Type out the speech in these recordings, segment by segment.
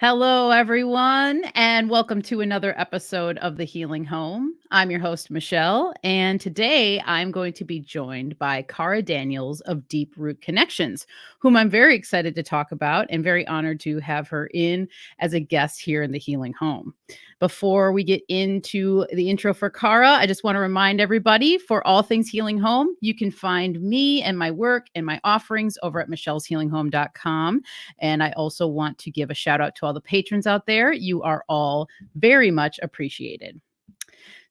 Hello, everyone, and welcome to another episode of The Healing Home. I'm your host, Michelle, and today I'm going to be joined by Cara Daniels of Deep Root Connections, whom I'm very excited to talk about and very honored to have her in as a guest here in The Healing Home. Before we get into the intro for Cara, I just want to remind everybody for all things Healing Home, you can find me and my work and my offerings over at michelleshealinghome.com. And I also want to give a shout out to all the patrons out there. You are all very much appreciated.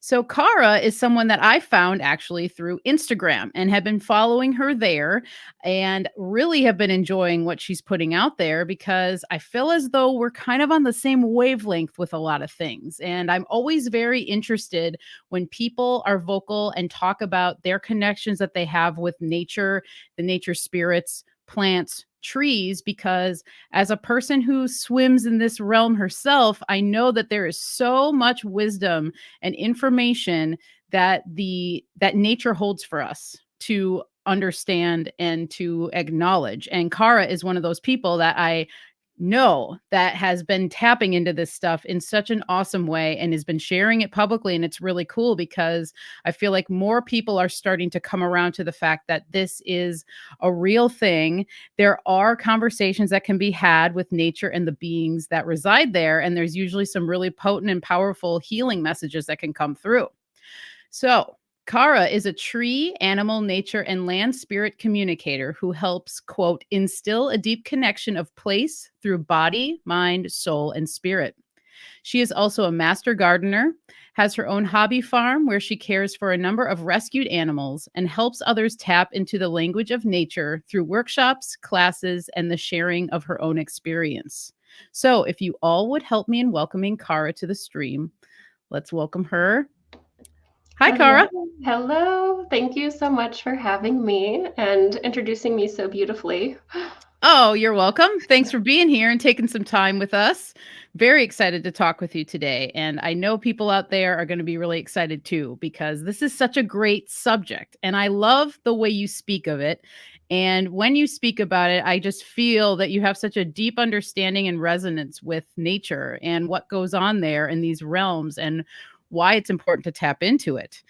So Cara is someone that I found actually through Instagram and have been following her there and really have been enjoying what she's putting out there because I feel as though we're kind of on the same wavelength with a lot of things. And I'm always very interested when people are vocal and talk about their connections that they have with nature, the nature spirits, plants, trees, because as a person who swims in this realm herself, I know that there is so much wisdom and information that nature holds for us to understand and to acknowledge. And Cara is one of those people that I know that has been tapping into this stuff in such an awesome way and has been sharing it publicly. And it's really cool because I feel like more people are starting to come around to the fact that this is a real thing. There are conversations that can be had with nature and the beings that reside there. And there's usually some really potent and powerful healing messages that can come through. So, Cara is a tree, animal, nature, and land spirit communicator who helps, quote, instill a deep connection of place through body, mind, soul, and spirit. She is also a master gardener, has her own hobby farm where she cares for a number of rescued animals and helps others tap into the language of nature through workshops, classes, and the sharing of her own experience. So, if you all would help me in welcoming Cara to the stream, let's welcome her. Hi, Hello. Cara. Hello. Thank you so much for having me and introducing me so beautifully. Oh, you're welcome. Thanks for being here and taking some time with us. Very excited to talk with you today. And I know people out there are going to be really excited too, because this is such a great subject. And I love the way you speak of it. And when you speak about it, I just feel that you have such a deep understanding and resonance with nature and what goes on there in these realms and why it's important to tap into it.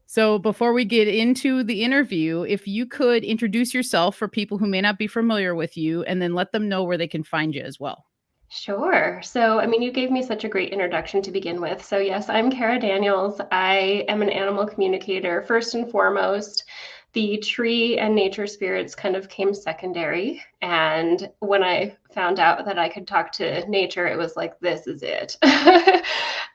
So before we get into the interview, if you could introduce yourself for people who may not be familiar with you and then let them know where they can find you as well. Sure. So, you gave me such a great introduction to begin with. So, yes, I'm Cara Daniels. I am an animal communicator. First and foremost, the tree and nature spirits kind of came secondary. And when I found out that I could talk to nature, it was like, this is it.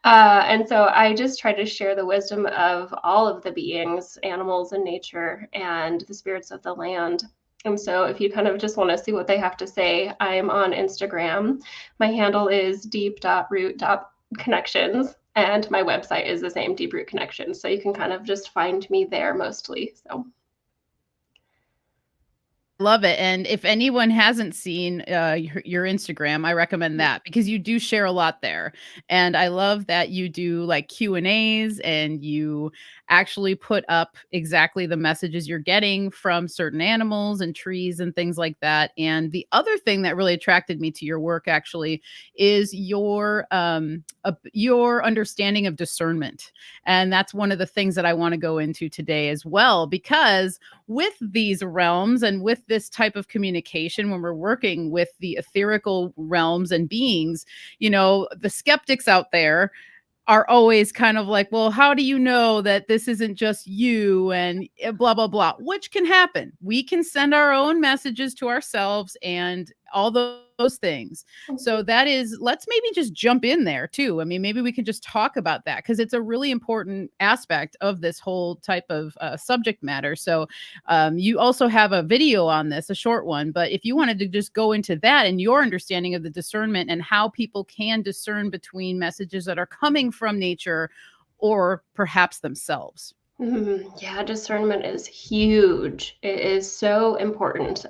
And so I just try to share the wisdom of all of the beings, animals, and nature, and the spirits of the land. And so if you kind of just want to see what they have to say, I'm on Instagram. My handle is deep.root.connections. And my website is the same, Deep Root Connections. So you can kind of just find me there mostly. So Love it. And if anyone hasn't seen your Instagram, I recommend that because you do share a lot there. And I love that you do like Q&As and you actually put up exactly the messages you're getting from certain animals and trees and things like that. And the other thing that really attracted me to your work actually is your understanding of discernment. And that's one of the things that I want to go into today as well, because with these realms and with this type of communication, when we're working with the etherical realms and beings, the skeptics out there are always kind of like, well, how do you know that this isn't just you and blah, blah, blah, which can happen. We can send our own messages to ourselves and all those things. So let's maybe just jump in there too. I mean, maybe we can just talk about that because it's a really important aspect of this whole type of subject matter. So you also have a video on this, a short one, but if you wanted to just go into that and your understanding of the discernment and how people can discern between messages that are coming from nature or perhaps themselves. Yeah, discernment is huge. It is so important.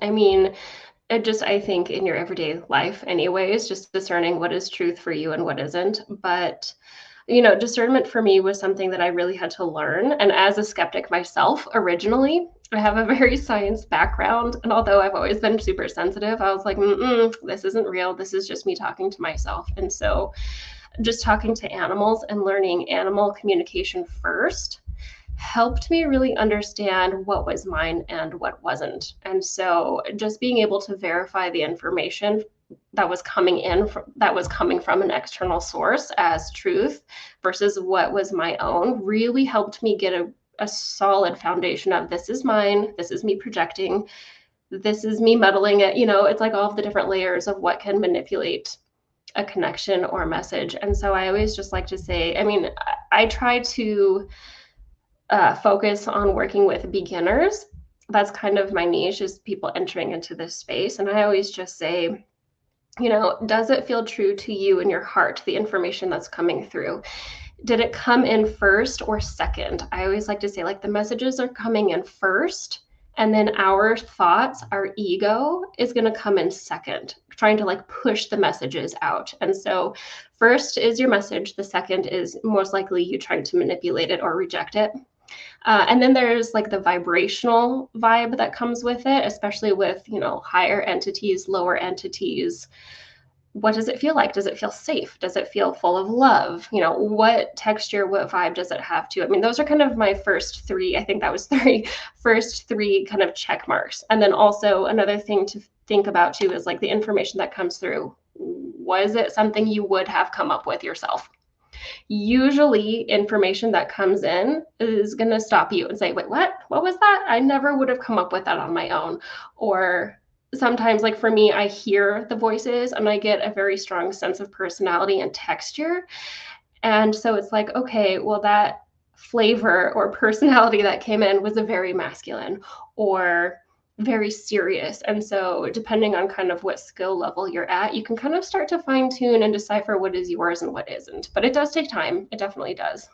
I think in your everyday life, anyways, just discerning what is truth for you and what isn't. But discernment for me was something that I really had to learn. And as a skeptic myself, originally, I have a very science background, and although I've always been super sensitive, I was like, this isn't real. This is just me talking to myself. And so just talking to animals and learning animal communication first helped me really understand what was mine and what wasn't. And so just being able to verify the information that was coming from an external source as truth versus what was my own really helped me get a solid foundation of this is mine, this is me projecting, this is me muddling it. It's like all of the different layers of what can manipulate a connection or a message. And so I always just like to say, I mean, I try to focus on working with beginners. That's kind of my niche, is people entering into this space. And I always just say, does it feel true to you in your heart, the information that's coming through? Did it come in first or second? I always like to say, like, the messages are coming in first, and then our thoughts, our ego is going to come in second, trying to like push the messages out. And so first is your message. The second is most likely you trying to manipulate it or reject it. And then there's like the vibrational vibe that comes with it, especially with, higher entities, lower entities. What does it feel like? Does it feel safe? Does it feel full of love? What texture, what vibe does it have to? I mean, those are kind of my first three. I think that was first three kind of check marks. And then also another thing to think about too is like the information that comes through. Was it something you would have come up with yourself? Usually information that comes in is going to stop you and say, wait, what was that? I never would have come up with that on my own. Or sometimes, like for me, I hear the voices and I get a very strong sense of personality and texture. And so it's like, okay, well, that flavor or personality that came in was a very masculine or very serious. And so depending on kind of what skill level you're at, you can kind of start to fine tune and decipher what is yours and what isn't. But it does take time. It definitely does.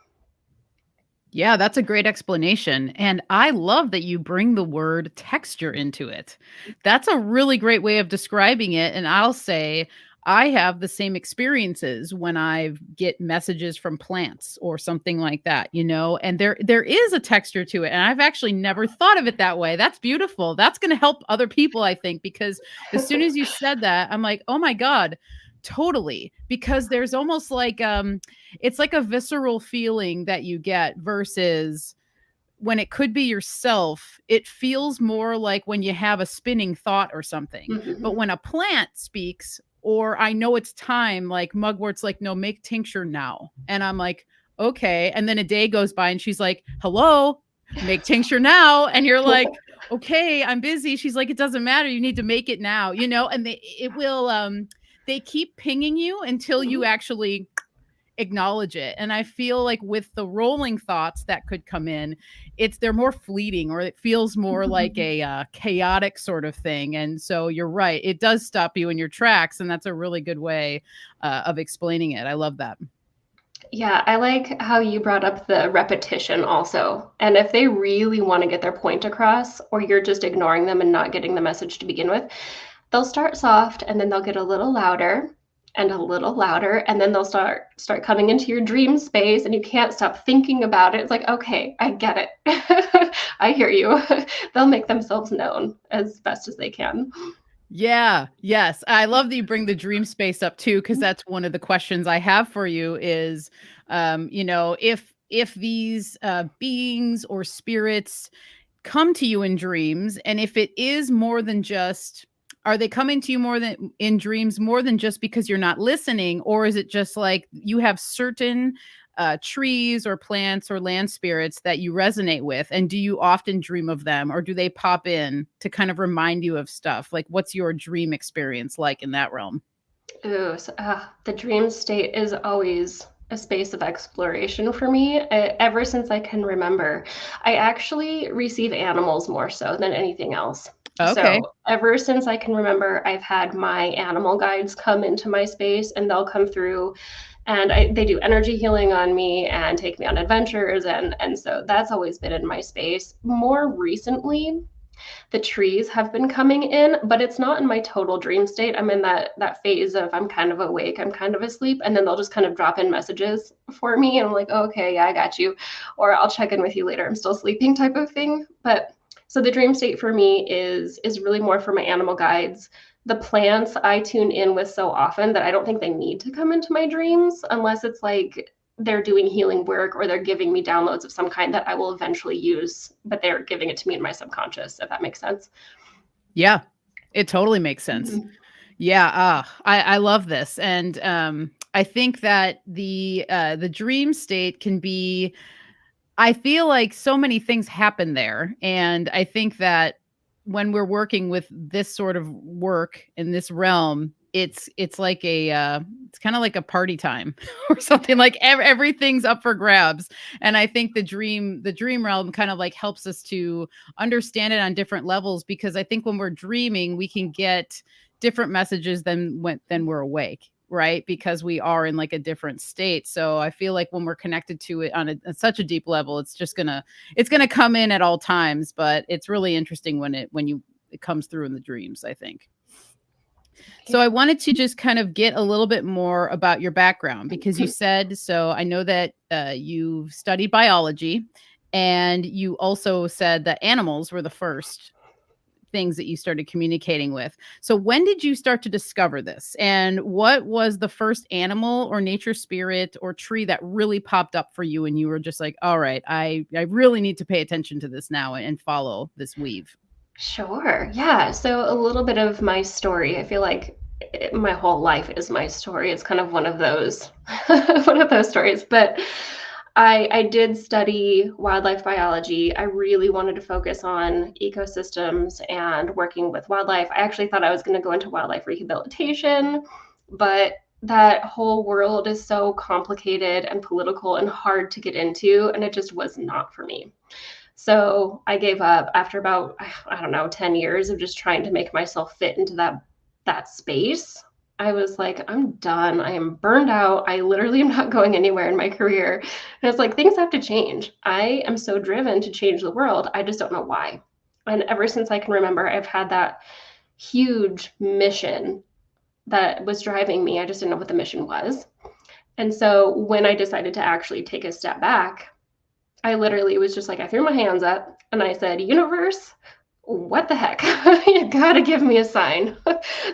Yeah, that's a great explanation. And I love that you bring the word texture into it. That's a really great way of describing it. And I'll say I have the same experiences when I get messages from plants or something like that, and there is a texture to it. And I've actually never thought of it that way. That's beautiful. That's going to help other people, I think, because as soon as you said that, I'm like, oh my God, totally. Because there's almost like it's like a visceral feeling that you get versus when it could be yourself. It feels more like when you have a spinning thought or something. Mm-hmm. But when a plant speaks, or I know it's time, like Mugwort's like, no, make tincture now. And I'm like, okay. And then a day goes by and she's like, hello, make tincture now. And you're like, okay, I'm busy. She's like, it doesn't matter. You need to make it now, and they keep pinging you until you actually acknowledge it. And I feel like with the rolling thoughts that could come in, they're more fleeting, or it feels more like a chaotic sort of thing. And so you're right, it does stop you in your tracks, and that's a really good way of explaining it. I love that. Yeah, I like how you brought up the repetition also. And if they really want to get their point across, or you're just ignoring them and not getting the message to begin with, they'll start soft and then they'll get a little louder and a little louder, and then they'll start coming into your dream space and you can't stop thinking about it. It's like, okay, I get it. I hear you. They'll make themselves known as best as they can. Yeah. Yes. I love that you bring the dream space up too, because that's one of the questions I have for you is, if these beings or spirits come to you in dreams, and if it is more than just, are they coming to you more than in dreams, more than just because you're not listening, or is it just like you have certain trees or plants or land spirits that you resonate with? And do you often dream of them, or do they pop in to kind of remind you of stuff? Like, what's your dream experience like in that realm? Ooh, so, the dream state is always a space of exploration for me. Ever since I can remember, I actually receive animals more so than anything else. Okay. So ever since I can remember, I've had my animal guides come into my space, and they'll come through and they do energy healing on me and take me on adventures. And so that's always been in my space. More recently, the trees have been coming in, but it's not in my total dream state. I'm in that phase of I'm kind of awake, I'm kind of asleep, and then they'll just kind of drop in messages for me, and I'm like, oh, okay, yeah, I got you, or I'll check in with you later, I'm still sleeping type of thing. But So the dream state for me is really more for my animal guides. The plants I tune in with so often that I don't think they need to come into my dreams unless it's like they're doing healing work or they're giving me downloads of some kind that I will eventually use, but they're giving it to me in my subconscious, if that makes sense. Yeah, it totally makes sense. Mhm. Yeah, I love this, and I think that the dream state can be. I feel like so many things happen there, and I think that when we're working with this sort of work in this realm, it's like it's kind of like a party time or something. Like everything's up for grabs, and I think the dream realm kind of like helps us to understand it on different levels, because I think when we're dreaming, we can get different messages than we're awake, right? Because we are in like a different state. So I feel like when we're connected to it on such a deep level, it's gonna come in at all times. But it's really interesting when it comes through in the dreams, I think. So Yeah. I wanted to just kind of get a little bit more about your background, because you said, so I know that you studied biology, and you also said that animals were the first things that you started communicating with. So when did you start to discover this? And what was the first animal or nature spirit or tree that really popped up for you and you were just like, all right, I really need to pay attention to this now and follow this weave? Sure. Yeah. So a little bit of my story. I feel like my whole life is my story. It's kind of one of those one of those stories. But I did study wildlife biology. I really wanted to focus on ecosystems and working with wildlife. I actually thought I was going to go into wildlife rehabilitation, but that whole world is so complicated and political and hard to get into, and it just was not for me. So I gave up after about, I don't know, 10 years of just trying to make myself fit into that space. I was like, I'm done. I am burned out. I literally am not going anywhere in my career. And it's like things have to change. I am so driven to change the world. I just don't know why. And ever since I can remember, I've had that huge mission that was driving me. I just didn't know what the mission was. And so when I decided to actually take a step back, I literally was just like, I threw my hands up and I said, Universe, what the heck? You gotta give me a sign.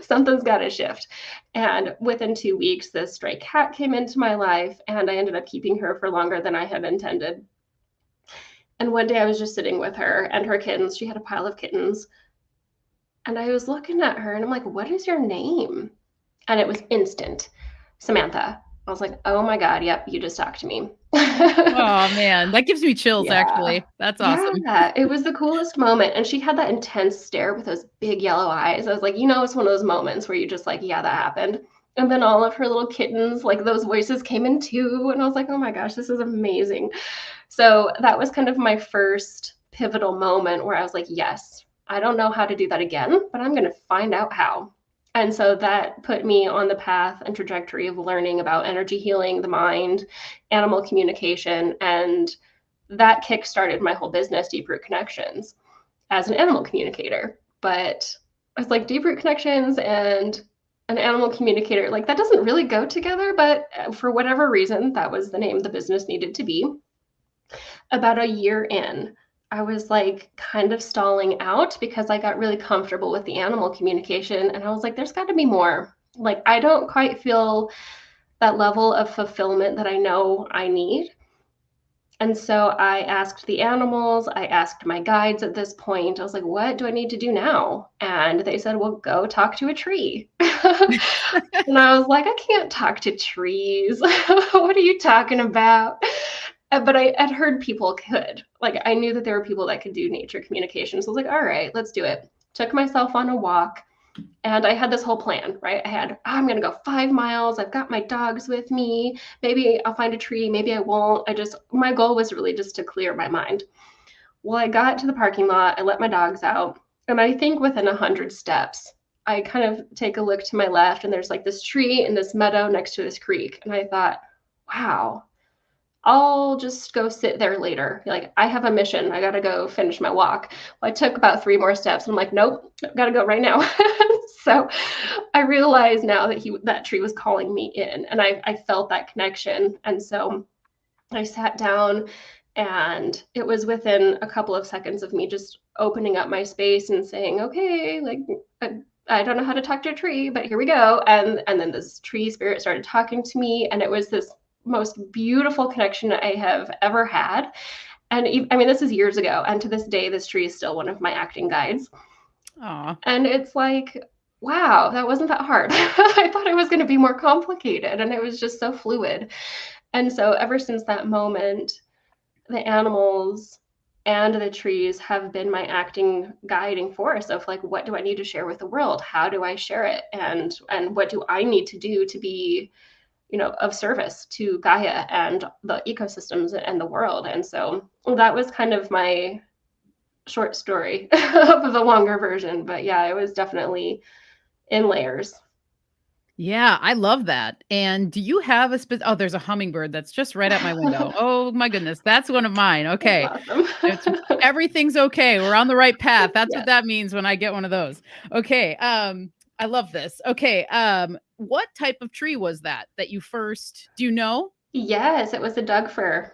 Something's gotta shift. And within 2 weeks, this stray cat came into my life and I ended up keeping her for longer than I had intended. And one day I was just sitting with her and her kittens. She had a pile of kittens. And I was looking at her and I'm like, what is your name? And it was instant, Samantha. I was like, oh my God, yep, you just talked to me. Oh man, that gives me chills Yeah. actually. That's awesome. Yeah, it was the coolest moment, and she had that intense stare with those big yellow eyes. I was like, it's one of those moments where you just like, "Yeah, that happened." And then all of her little kittens, like, those voices came in too, and I was like, "Oh my gosh, this is amazing." So, that was kind of my first pivotal moment where I was like, "Yes, I don't know how to do that again, but I'm gonna find out how." And so that put me on the path and trajectory of learning about energy healing, the mind, animal communication, and that kick-started my whole business, Deep Root Connections, as an animal communicator. But I was like, Deep Root Connections and an animal communicator, like that doesn't really go together. But for whatever reason, that was the name the business needed to be. About a year in, I was like kind of stalling out because I got really comfortable with the animal communication. And I was like, there's got to be more. Like, I don't quite feel that level of fulfillment that I know I need. And so I asked the animals, I asked my guides at this point. I was like, what do I need to do now? And they said, well, go talk to a tree. And I was like, I can't talk to trees. What are you talking about? But I had heard people could. Like, I knew that there were people that could do nature communication. So I was like, all right, let's do it. Took myself on a walk. And I had this whole plan, right? I had, I'm going to go 5 miles. I've got my dogs with me. Maybe I'll find a tree. Maybe I won't. My goal was really just to clear my mind. Well, I got to the parking lot. I let my dogs out. And I think within 100 steps, I kind of take a look to my left and there's like this tree in this meadow next to this creek. And I thought, wow, I'll just go sit there later. Like, I have a mission. I got to go finish my walk. Well, I took about 3 more steps. I'm like, nope, got to go right now. So I realized now that that tree was calling me in, and I felt that connection. And so I sat down And it was within a couple of seconds of me just opening up my space and saying, okay, like, I don't know how to talk to a tree, but here we go. And then this tree spirit started talking to me, and it was this most beautiful connection I have ever had. And I mean, this is years ago, and to this day, this tree is still one of my acting guides. Aw. And it's like, wow, that wasn't that hard. I thought it was going to be more complicated, and it was just so fluid. And so ever since that moment, the animals and the trees have been my acting guiding force of like, what do I need to share with the world? How do I share it? And what do I need to do to be, of service to Gaia and the ecosystems and the world? And so that was kind of my short story of the longer version. But yeah, it was definitely in layers. Yeah, I love that. And do you have oh, there's a hummingbird that's just right at my window. Oh my goodness, that's one of mine. Okay. That's awesome. It's everything's okay. We're on the right path. That's Yeah. what that means when I get one of those. Okay. I love this. Okay. What type of tree was that you first, do you know? Yes, it was a Doug fir.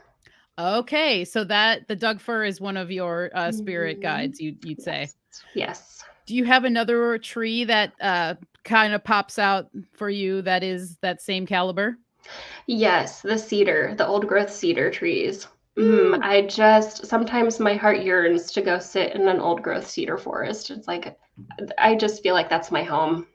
Okay. So that the Doug fir is one of your spirit guides, you'd say. Yes. Do you have another tree that kind of pops out for you that is that same caliber? Yes, the cedar, the old growth cedar trees. Ooh. Sometimes my heart yearns to go sit in an old growth cedar forest. It's like, I just feel like that's my home.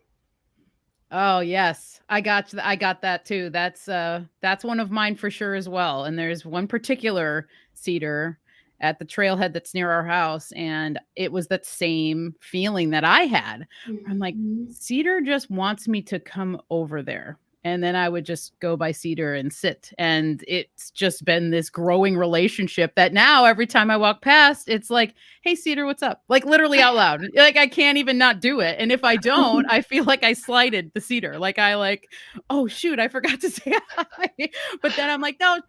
Oh, yes. I got that too. That's one of mine for sure as well. And there's one particular cedar at the trailhead that's near our house, and it was that same feeling that I had. I'm like, Mhm. Cedar just wants me to come over there. And then I would just go by Cedar and sit. And it's just been this growing relationship that now every time I walk past, it's like, hey, Cedar, what's up? Like literally out loud. Like I can't even not do it. And if I don't, I feel like I slighted the Cedar. Oh shoot, I forgot to say hi. But then I'm like, no,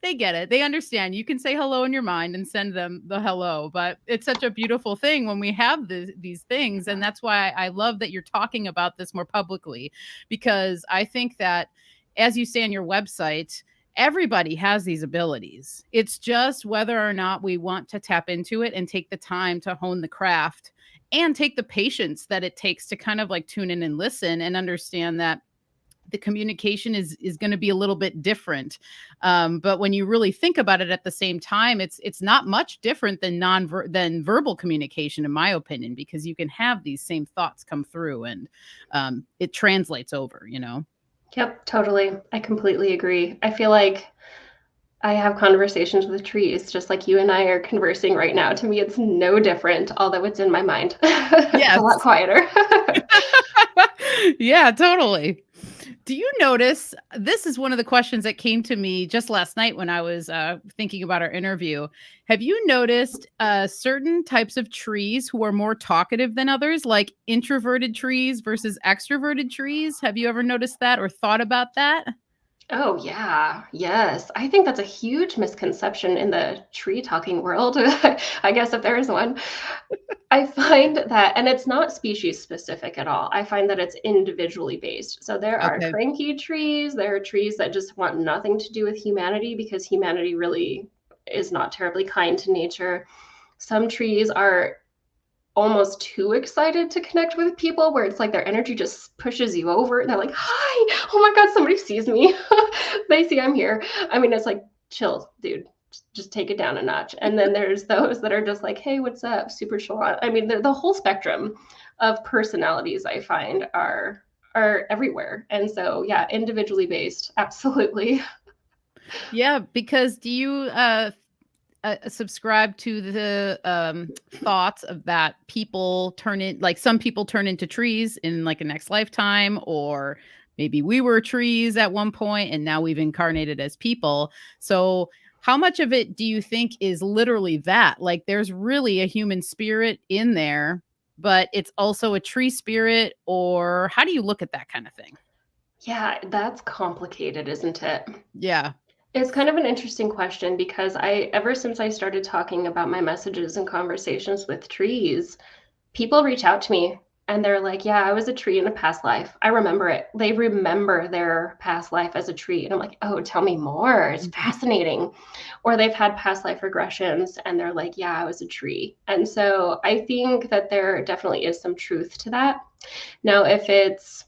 they get it. They understand. You can say hello in your mind and send them the hello, but it's such a beautiful thing when we have these things. And that's why I love that you're talking about this more publicly, because I think that, as you say on your website, everybody has these abilities. It's just whether or not we want to tap into it and take the time to hone the craft and take the patience that it takes to kind of like tune in and listen and understand that the communication is going to be a little bit different. But when you really think about it at the same time, it's not much different than than verbal communication, in my opinion, because you can have these same thoughts come through and it translates over. Yep, totally. I completely agree. I feel like I have conversations with trees just like you and I are conversing right now. To me, it's no different, although it's in my mind. It's a Yes. lot quieter. Yeah, totally. Do you notice, this is one of the questions that came to me just last night when I was thinking about our interview. Have you noticed certain types of trees who are more talkative than others, like introverted trees versus extroverted trees? Have you ever noticed that or thought about that? Oh, yeah. Yes. I think that's a huge misconception in the tree talking world. I guess if there is one. I find that, and it's not species specific at all. I find that it's individually based. So there are Okay. cranky trees, there are trees that just want nothing to do with humanity because humanity really is not terribly kind to nature. Some trees are almost too excited to connect with people where it's like their energy just pushes you over. They're like, "Hi. Oh my god, somebody sees me." They see I'm here. I mean, it's like, "Chill, dude. Just take it down a notch." And then there's those that are just like, "Hey, what's up? Super chill." I mean, the whole spectrum of personalities I find are everywhere. And so, yeah, individually based, absolutely. Yeah, because do you subscribe to the thoughts of that people turn in, like some people turn into trees in like a next lifetime, or maybe we were trees at one point and now we've incarnated as people. So how much of it do you think is literally that, like there's really a human spirit in there, but it's also a tree spirit? Or how do you look at that kind of thing? Yeah, that's complicated, isn't it? Yeah. It's kind of an interesting question because ever since I started talking about my messages and conversations with trees, people reach out to me and they're like, yeah, I was a tree in a past life. I remember it. They remember their past life as a tree. And I'm like, oh, tell me more. It's fascinating. Or they've had past life regressions and they're like, yeah, I was a tree. And so I think that there definitely is some truth to that. Now, if it's,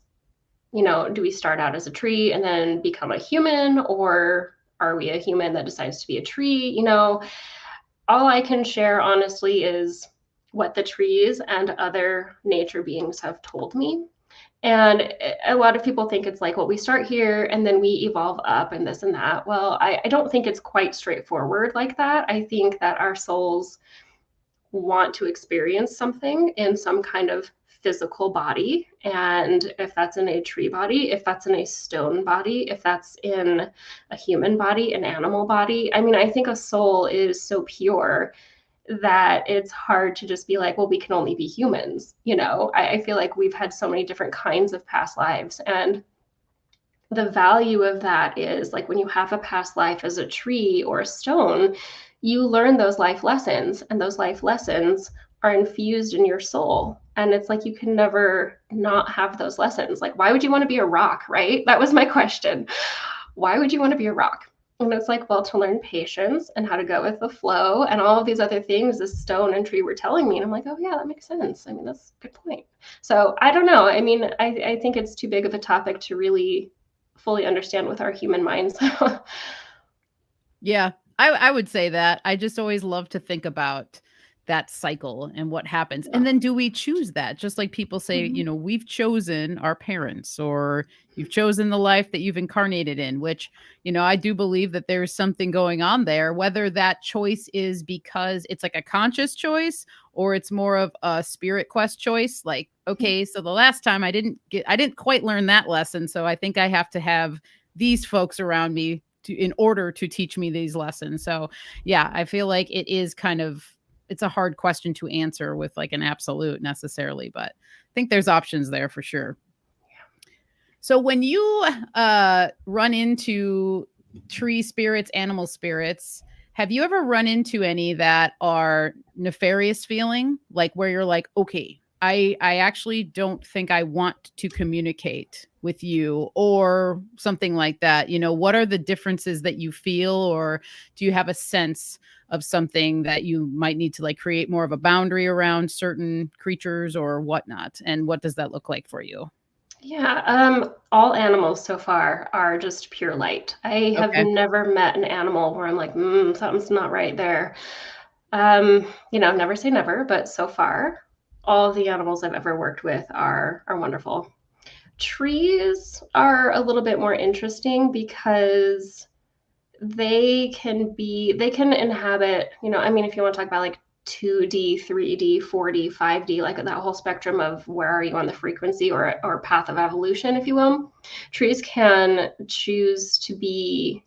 do we start out as a tree and then become a human, or are we a human that decides to be a tree? All I can share honestly is what the trees and other nature beings have told me. And a lot of people think it's like, well, we start here and then we evolve up and this and that. Well, I don't think it's quite straightforward like that. I think that our souls want to experience something in some kind of physical body. And if that's in a tree body, if that's in a stone body, if that's in a human body, an animal body, I mean, I think a soul is so pure that it's hard to just be like, well, we can only be humans. I feel like we've had so many different kinds of past lives. And the value of that is like when you have a past life as a tree or a stone, you learn those life lessons, and those life lessons are infused in your soul. And it's like you can never not have those lessons. Like, why would you want to be a rock, right? That was my question. Why would you want to be a rock? And it's like, well, to learn patience and how to go with the flow and all of these other things this stone and tree were telling me. And I'm like, oh, yeah, that makes sense. I mean, that's a good point. So I don't know. I mean, I think it's too big of a topic to really fully understand with our human minds. Yeah, I would say that. I just always love to think about that cycle and what happens. And then do we choose that? Just like people say, we've chosen our parents, or you've chosen the life that you've incarnated in, which, I do believe that there's something going on there, whether that choice is because it's like a conscious choice or it's more of a spirit quest choice. Like, okay, so the last time I didn't quite learn that lesson. So I think I have to have these folks around me in order to teach me these lessons. So yeah, I feel like it's a hard question to answer with like an absolute necessarily, but I think there's options there for sure. So when you run into tree spirits, animal spirits, have you ever run into any that are nefarious feeling, like where you're like, okay, I actually don't think I want to communicate with you, or something like that? What are the differences that you feel, or do you have a sense of something that you might need to like create more of a boundary around certain creatures or whatnot? And what does that look like for you? Yeah, all animals so far are just pure light. I have Okay. never met an animal where I'm like, something's not right there. Never say never, but so far, all the animals I've ever worked with are wonderful. Trees are a little bit more interesting because they can inhabit, I mean, if you want to talk about like 2D, 3D, 4D, 5D, like that whole spectrum of where are you on the frequency or path of evolution, if you will. Trees can choose to be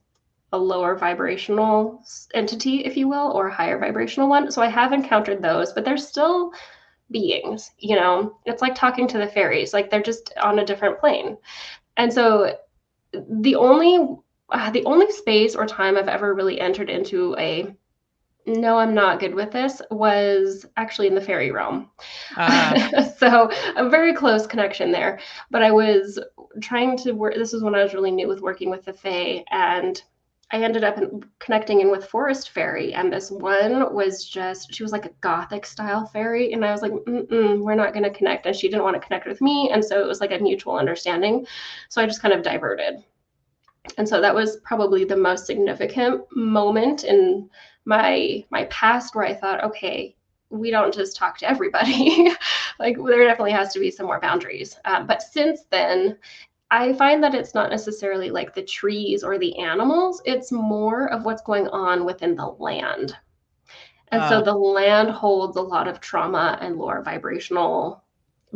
a lower vibrational entity, if you will, or a higher vibrational one. So I have encountered those, but they're still beings, It's like talking to the fairies, like they're just on a different plane. And so the only space or time I've ever really entered into a no, I'm not good with this was actually in the fairy realm. So a very close connection there. But I was trying to work, this is when I was really new with working with the Fae, and I ended up connecting in with Forest Fairy. And this one was she was like a gothic style fairy. And I was like, we're not going to connect. And she didn't want to connect with me. And so it was like a mutual understanding. So I just kind of diverted. And so that was probably the most significant moment in my past where I thought, okay, we don't just talk to everybody. Like there definitely has to be some more boundaries. But since then, I find that it's not necessarily like the trees or the animals. It's more of what's going on within the land. And so the land holds a lot of trauma and lower vibrational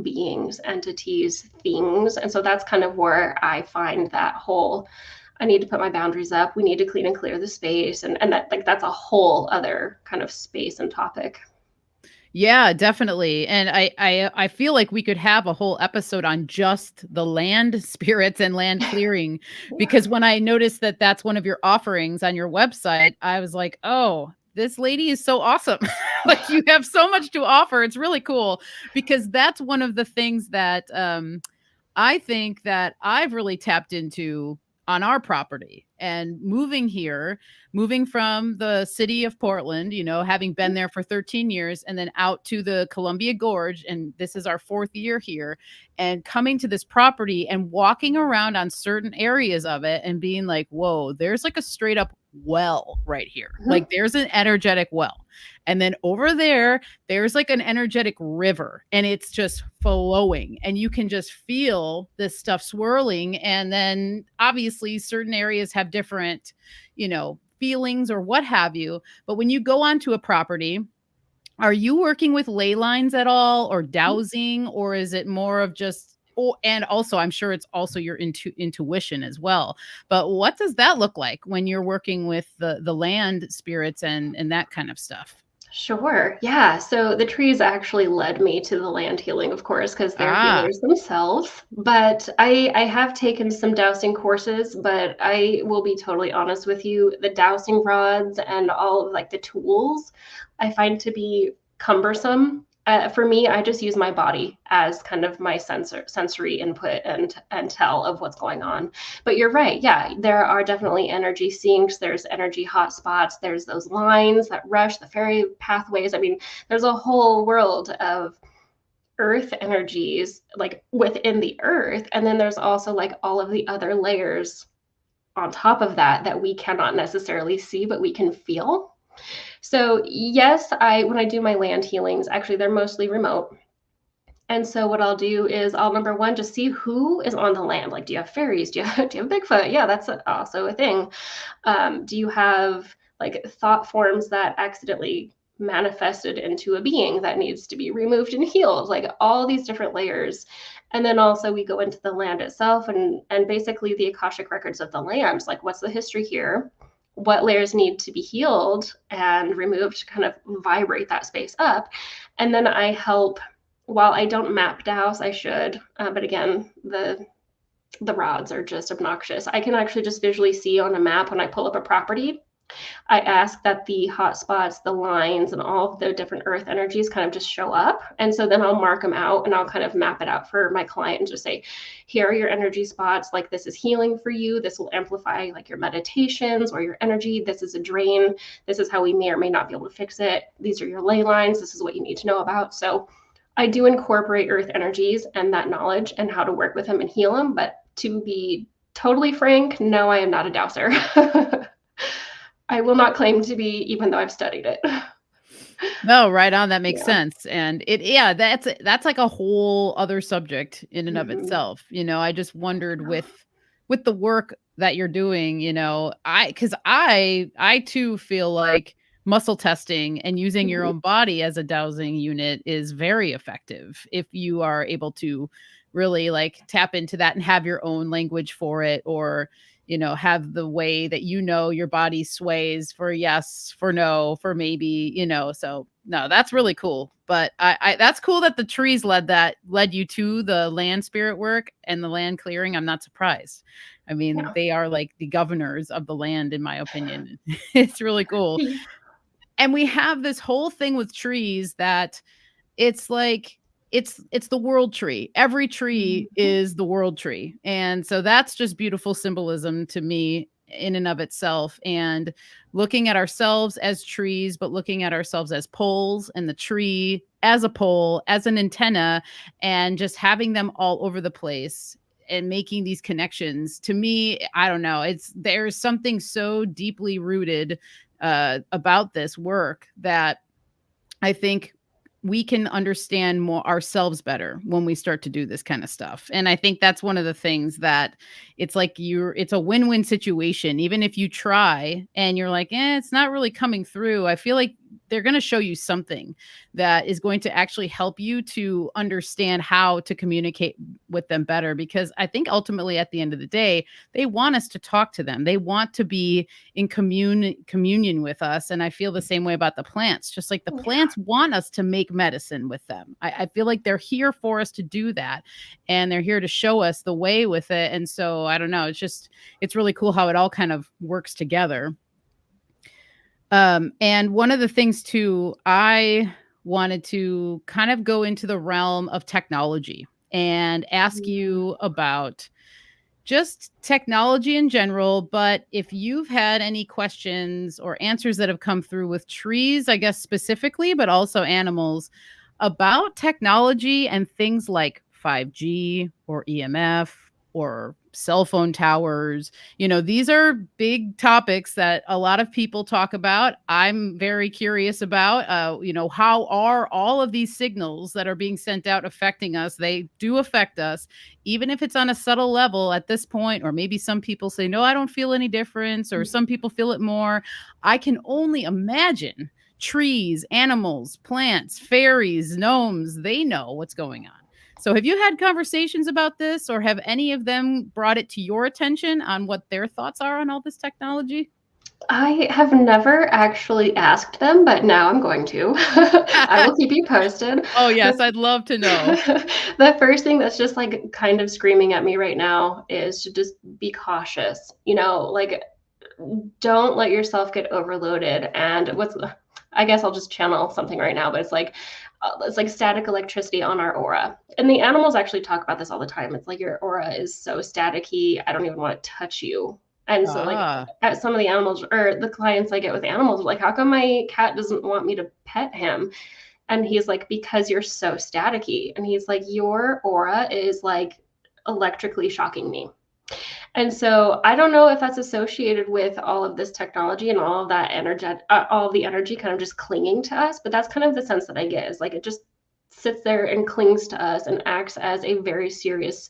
beings, entities, things. And so that's kind of where I find that whole I need to put my boundaries up. We need to clean and clear the space. And that like that's a whole other kind of space and topic. Yeah, definitely. And I feel like we could have a whole episode on just the land spirits and land clearing, because when I noticed that that's one of your offerings on your website, I was like, "Oh, this lady is so awesome." Like you have so much to offer. It's really cool because that's one of the things that I think that I've really tapped into on our property and moving from the city of Portland, having been there for 13 years and then out to the Columbia Gorge. And this is our 4th year here, and coming to this property and walking around on certain areas of it and being like, whoa, there's like a straight up well right here. Like there's an energetic well. And then over there's like an energetic river, and it's just flowing, and you can just feel this stuff swirling. And then obviously certain areas have different, feelings or what have you. But when you go onto a property, are you working with ley lines at all, or dowsing, or is it more of just, and also I'm sure it's also your intuition as well. But what does that look like when you're working with the land spirits and that kind of stuff? Sure. Yeah. So the trees actually led me to the land healing, of course, because they're Ah, healers themselves. But I have taken some dowsing courses, but I will be totally honest with you, the dowsing rods and all of like the tools I find to be cumbersome. For me, I just use my body as kind of my sensory input and tell of what's going on. But you're right. Yeah, there are definitely energy sinks. There's energy hotspots. There's those lines that rush, the fairy pathways. I mean, there's a whole world of earth energies like within the earth. And then there's also like all of the other layers on top of that that we cannot necessarily see, but we can feel. So yes, when I do my land healings, actually they're mostly remote. And so what I'll do is I'll number one just see who is on the land. Like, do you have fairies? Do you have Bigfoot? Yeah, that's also a thing. Do you have like thought forms that accidentally manifested into a being that needs to be removed and healed? Like all these different layers. And then also we go into the land itself and basically the Akashic records of the land. Like what's the history here? What layers need to be healed and removed to kind of vibrate that space up? And then I help, while I don't map douse, I should, but again, the rods are just obnoxious. I can actually just visually see on a map when I pull up a property. I ask that the hotspots, the lines, and all of the different earth energies kind of just show up. And so then I'll mark them out and I'll kind of map it out for my client and just say, here are your energy spots. Like this is healing for you. This will amplify like your meditations or your energy. This is a drain. This is how we may or may not be able to fix it. These are your ley lines. This is what you need to know about. So I do incorporate earth energies and that knowledge and how to work with them and heal them. But to be totally frank, no, I am not a dowser. I will not claim to be, even though I've studied it. no, right on. That makes Yeah. sense. And yeah, that's like a whole other subject in and of Mhm. itself. I just wondered with the work that you're doing, because I too feel like muscle testing and using your Mhm. own body as a dowsing unit is very effective if you are able to really like tap into that and have your own language for it, or have the way that your body sways for yes, for no, for maybe, so no, that's really cool. But I that's cool that the trees led you to the land spirit work and the land clearing. I'm not surprised. I mean, Yeah. they are like the governors of the land, in my opinion. It's really cool. Yeah. And we have this whole thing with trees that it's like it's the world tree. Every tree Mhm. is the world tree. And so that's just beautiful symbolism to me in and of itself. And looking at ourselves as trees, but looking at ourselves as poles, and the tree as a pole, as an antenna, and just having them all over the place and making these connections. To me, I don't know, there's something so deeply rooted about this work that I think we can understand more ourselves better when we start to do this kind of stuff. And I think that's one of the things that it's a win-win situation. Even if you try and you're like, it's not really coming through. I feel like they're going to show you something that is going to actually help you to understand how to communicate with them better. Because I think ultimately at the end of the day, they want us to talk to them. They want to be in communion with us. And I feel the same way about the plants. Just like the Yeah. plants want us to make medicine with them. I feel like they're here for us to do that, and they're here to show us the way with it. And so I don't know, it's really cool how it all kind of works together. And one of the things too, I wanted to kind of go into the realm of technology and ask Mm. you about just technology in general, but if you've had any questions or answers that have come through with trees, I guess specifically, but also animals about technology and things like 5G or EMF or cell phone towers. These are big topics that a lot of people talk about. I'm very curious about, how are all of these signals that are being sent out affecting us? They do affect us even if it's on a subtle level at this point, or maybe some people say, no, I don't feel any difference, or some people feel it more. I can only imagine trees, animals, plants, fairies, gnomes, they know what's going on. So, have you had conversations about this, or have any of them brought it to your attention on what their thoughts are on all this technology? I have never actually asked them, but now I'm going to. I will keep you posted. Oh, yes, The I'd love to know. the first thing that's just like kind of screaming at me right now is to just be cautious. Like don't let yourself get overloaded. And I guess I'll just channel something right now, but it's like static electricity on our aura. And the animals actually talk about this all the time. It's like your aura is so staticky, I don't even want to touch you. And so like Ah, at some of the animals or the clients I get with animals, like, how come my cat doesn't want me to pet him? And he's like, because you're so staticky. And he's like, your aura is like electrically shocking me. And so I don't know if that's associated with all of this technology and all of that all of the energy kind of just clinging to us. But that's kind of the sense that I get, is like it just sits there and clings to us and acts as a very serious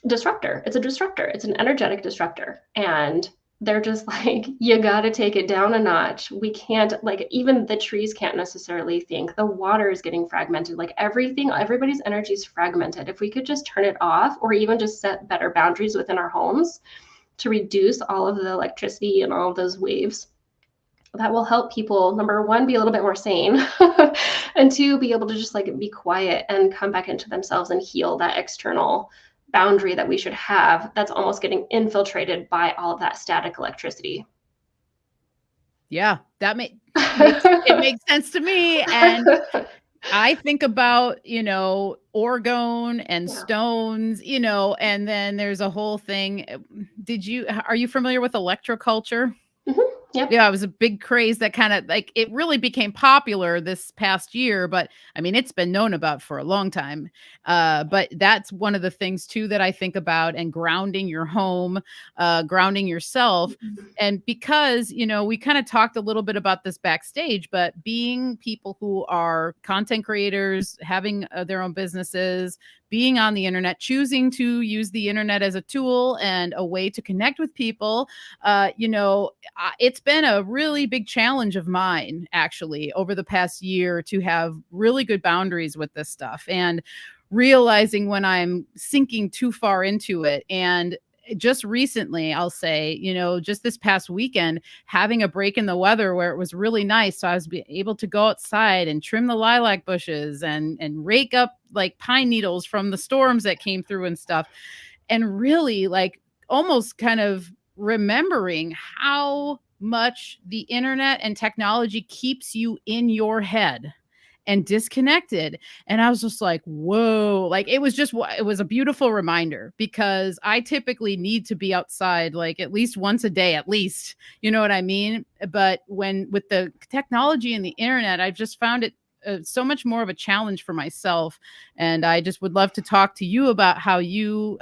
disruptor. It's a disruptor. It's an energetic disruptor. And they're just like, you got to take it down a notch. We can't, like, even the trees can't necessarily think. The water is getting fragmented. Like everything, everybody's energy is fragmented. If we could just turn it off, or even just set better boundaries within our homes to reduce all of the electricity and all of those waves, that will help people, number one, be a little bit more sane, and two, be able to just like be quiet and come back into themselves and heal that external boundary that we should have that's almost getting infiltrated by all of that static electricity. yeah, that makes sense to me. And I think about, orgone and Yeah. stones, and then there's a whole thing. Are you familiar with electroculture? Hmm. Yep. Yeah, it was a big craze that kind of like it really became popular this past year, but I mean, it's been known about for a long time. But that's one of the things too that I think about, and grounding your home, grounding yourself. And because, we kind of talked a little bit about this backstage, but being people who are content creators, having their own businesses, being on the internet, choosing to use the internet as a tool and a way to connect with people, it's been a really big challenge of mine actually over the past year to have really good boundaries with this stuff, and realizing when I'm sinking too far into it. And just recently, I'll say, just this past weekend, having a break in the weather where it was really nice. So I was able to go outside and trim the lilac bushes and rake up like pine needles from the storms that came through and stuff. And really like almost kind of remembering how much the internet and technology keeps you in your head and disconnected. And I was just like, whoa, like it was a beautiful reminder, because I typically need to be outside like at least once a day, at least, you know what I mean? But when with the technology and the internet, I've just found it so much more of a challenge for myself. And I just would love to talk to you about how you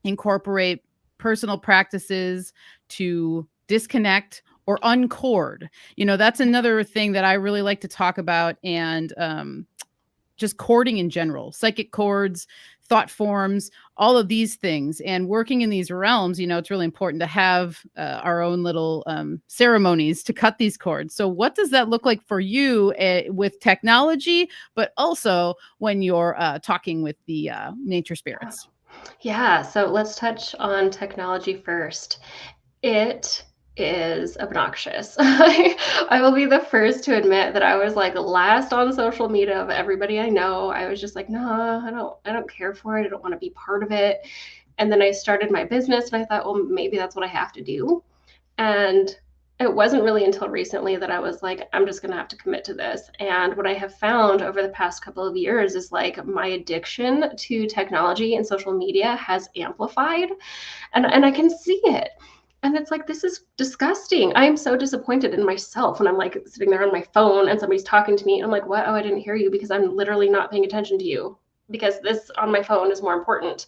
incorporate personal practices to disconnect or uncord. That's another thing that I really like to talk about. And just cording in general, psychic cords, thought forms, all of these things. And working in these realms, it's really important to have our own little ceremonies to cut these cords. So, what does that look like for you with technology, but also when you're talking with the nature spirits? Yeah, so let's touch on technology first. It is obnoxious. I will be the first to admit that I was like last on social media of everybody I know. I was just like, no, I don't care for it. I don't want to be part of it. And then I started my business and I thought, well, maybe that's what I have to do. And it wasn't really until recently that I was like, I'm just going to have to commit to this. And what I have found over the past couple of years is like my addiction to technology and social media has amplified, and I can see it. And it's like, this is disgusting. I am so disappointed in myself when I'm like sitting there on my phone and somebody's talking to me. And I'm like, what? Oh, I didn't hear you because I'm literally not paying attention to you because this on my phone is more important.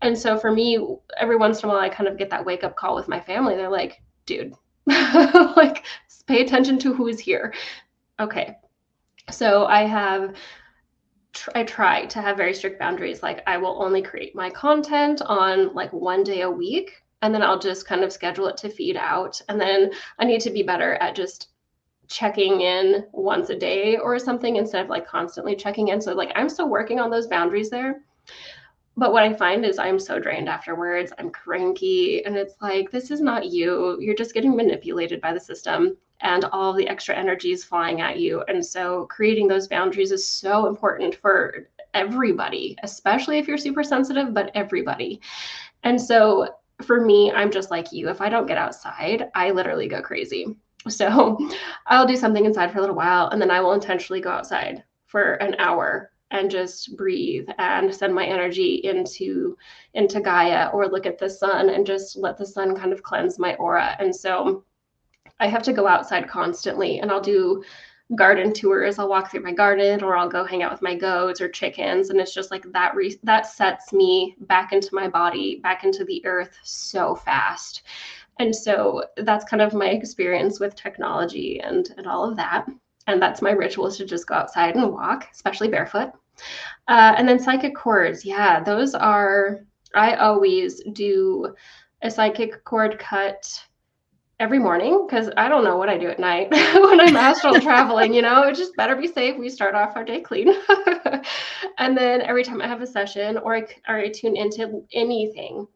And so for me, every once in a while, I kind of get that wake up call with my family. They're like, dude, like, pay attention to who is here. Okay. So I try to have very strict boundaries. Like, I will only create my content on like one day a week, and then I'll just kind of schedule it to feed out. And then I need to be better at just checking in once a day or something instead of like constantly checking in. So like, I'm still working on those boundaries there. But what I find is I'm so drained afterwards. I'm cranky, and it's like, this is not you. You're just getting manipulated by the system, and all the extra energy is flying at you. And so creating those boundaries is so important for everybody, especially if you're super sensitive, but everybody. And so for me, I'm just like you. If I don't get outside, I literally go crazy. So I'll do something inside for a little while, and then I will intentionally go outside for an hour and just breathe and send my energy into Gaia, or look at the sun and just let the sun kind of cleanse my aura. And so I have to go outside constantly, and I'll do garden tours. I'll walk through my garden, or I'll go hang out with my goats or chickens. And it's just like that sets me back into my body, back into the earth so fast. And so that's kind of my experience with technology and all of that. And that's my ritual, is to just go outside and walk, especially barefoot. And then psychic cords. Yeah, those are, I always do a psychic cord cut every morning, because I don't know what I do at night when I'm astral traveling, it just better be safe. We start off our day clean. And then every time I have a session, or I tune into anything,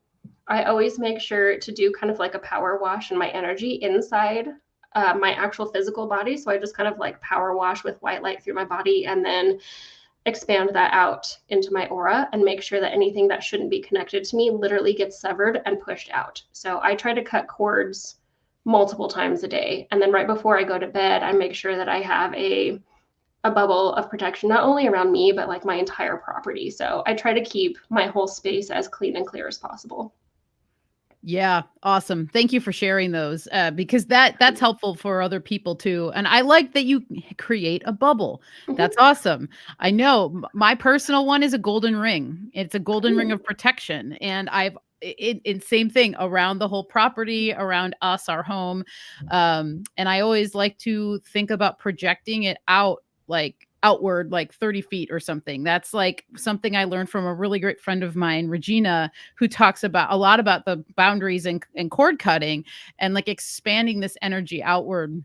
I always make sure to do kind of like a power wash in my energy inside my actual physical body. So I just kind of like power wash with white light through my body, and then expand that out into my aura and make sure that anything that shouldn't be connected to me literally gets severed and pushed out. So I try to cut cords multiple times a day. And then right before I go to bed, I make sure that I have a bubble of protection, not only around me, but like my entire property. So I try to keep my whole space as clean and clear as possible. Yeah, awesome. Thank you for sharing those, because that's helpful for other people too. And I like that you create a bubble. That's awesome. I know my personal one is a golden ring. It's a golden ring of protection, and it's same thing around the whole property, around us, our home. And I always like to think about projecting it out, like outward, like 30 feet or something. That's like something I learned from a really great friend of mine, Regina, who talks about a lot about the boundaries and cord cutting, and like expanding this energy outward,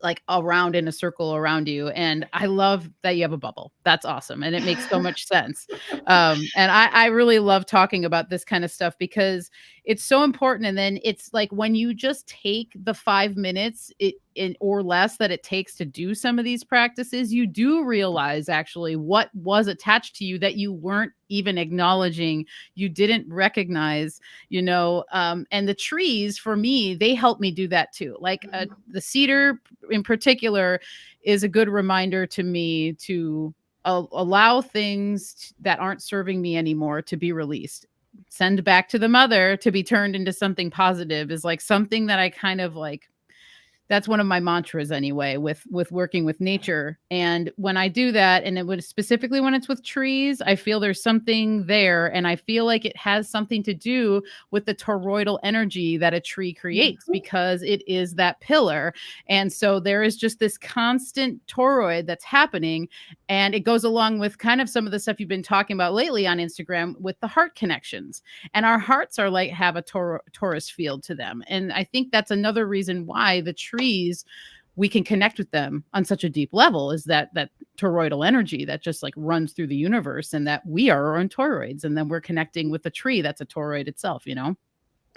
like around in a circle around you. And I love that you have a bubble. That's awesome. And it makes so much sense. And I really love talking about this kind of stuff, because it's so important. And then it's like, when you just take the 5 minutes or less that it takes to do some of these practices, you do realize actually what was attached to you that you weren't even acknowledging, you didn't recognize, and the trees, for me, they help me do that too. Like the cedar in particular is a good reminder to me to allow things that aren't serving me anymore to be released, send back to the mother to be turned into something positive, is like something that I kind of like. That's one of my mantras anyway, with working with nature. And when I do that, and it would specifically when it's with trees, I feel there's something there, and I feel like it has something to do with the toroidal energy that a tree creates, because it is that pillar. And so there is just this constant toroid that's happening, and it goes along with kind of some of the stuff you've been talking about lately on Instagram with the heart connections. And our hearts are like, have a torus field to them. And I think that's another reason why the trees, we can connect with them on such a deep level, is that toroidal energy that just like runs through the universe, and that we are our own toroids, and then we're connecting with the tree that's a toroid itself.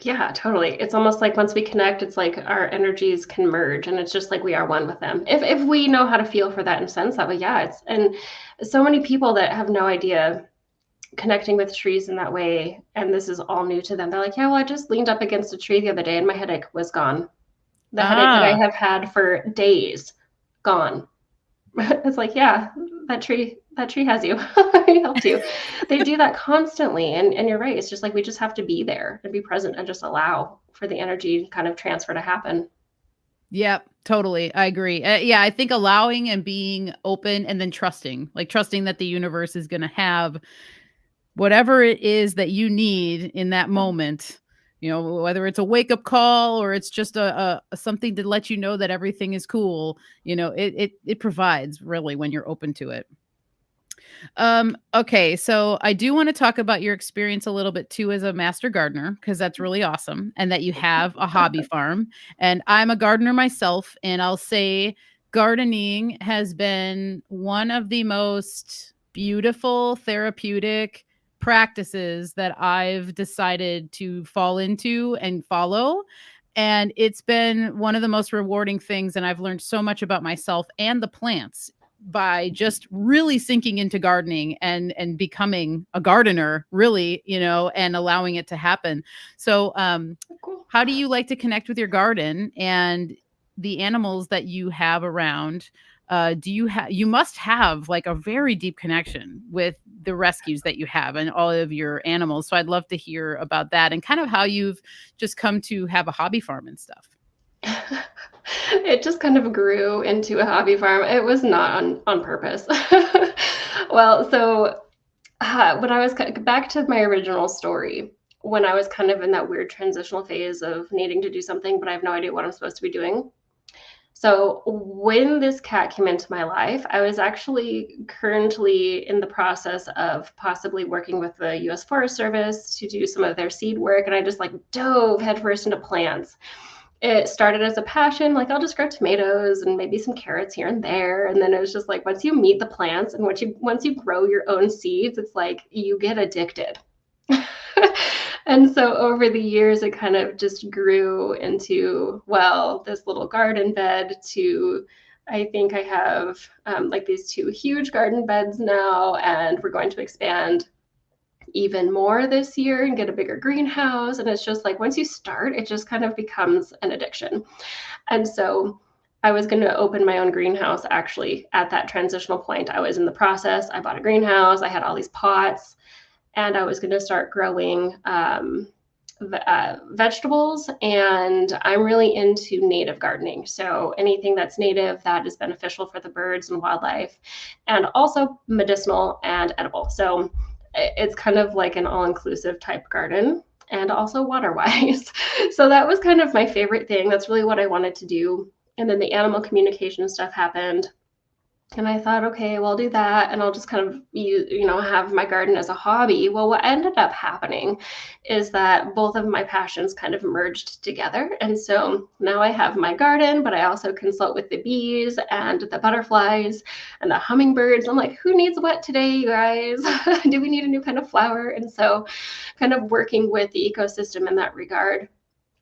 Yeah, totally. It's almost like once we connect, it's like our energies can merge, and it's just like we are one with them. If we know how to feel for that and sense that way, yeah. And so many people that have no idea connecting with trees in that way, and this is all new to them. They're like, yeah, well, I just leaned up against a tree the other day and my headache was gone. The headache that I Ah, have had for days, gone. It's like, yeah, that tree has you. He helped you. They do that constantly. And you're right. It's just like we just have to be there and be present and just allow for the energy kind of transfer to happen. yep, totally. I agree. Yeah, I think allowing and being open and then trusting, like trusting that the universe is going to have whatever it is that you need in that moment. Whether it's a wake up call or it's just a something to let you know that everything is cool. It provides really when you're open to it. Okay, so I do want to talk about your experience a little bit too as a master gardener, because that's really awesome, and that you have a hobby farm. And I'm a gardener myself, and I'll say gardening has been one of the most beautiful therapeutic practices that I've decided to fall into and follow. And it's been one of the most rewarding things. And I've learned so much about myself and the plants by just really sinking into gardening and becoming a gardener, really, and allowing it to happen. So Cool. how do you like to connect with your garden and the animals that you have around? You must have like a very deep connection with the rescues that you have and all of your animals. So I'd love to hear about that and kind of how you've just come to have a hobby farm and stuff. It just kind of grew into a hobby farm. It was not on purpose. Well, so when I was back to my original story, when I was kind of in that weird transitional phase of needing to do something, but I have no idea what I'm supposed to be doing. So when this cat came into my life, I was actually currently in the process of possibly working with the US Forest Service to do some of their seed work. And I just like dove headfirst into plants. It started as a passion, like I'll just grow tomatoes and maybe some carrots here and there. And then it was just like once you meet the plants and once you grow your own seeds, it's like you get addicted. And so over the years, it kind of just grew into, well, this little garden bed to, I think I have like these two huge garden beds now, and we're going to expand even more this year and get a bigger greenhouse. And it's just like once you start, it just kind of becomes an addiction. And so I was going to open my own greenhouse actually at that transitional point. I was in the process. I bought a greenhouse, I had all these pots, and I was going to start growing vegetables. And I'm really into native gardening. So anything that's native that is beneficial for the birds and wildlife, and also medicinal and edible. So it's kind of like an all-inclusive type garden, and also water-wise. So that was kind of my favorite thing. That's really what I wanted to do. And then the animal communication stuff happened. And I thought, okay, well, I'll do that. And I'll just kind of, have my garden as a hobby. Well, what ended up happening is that both of my passions kind of merged together. And so now I have my garden, but I also consult with the bees and the butterflies and the hummingbirds. I'm like, who needs what today, you guys? Do we need a new kind of flower? And so kind of working with the ecosystem in that regard.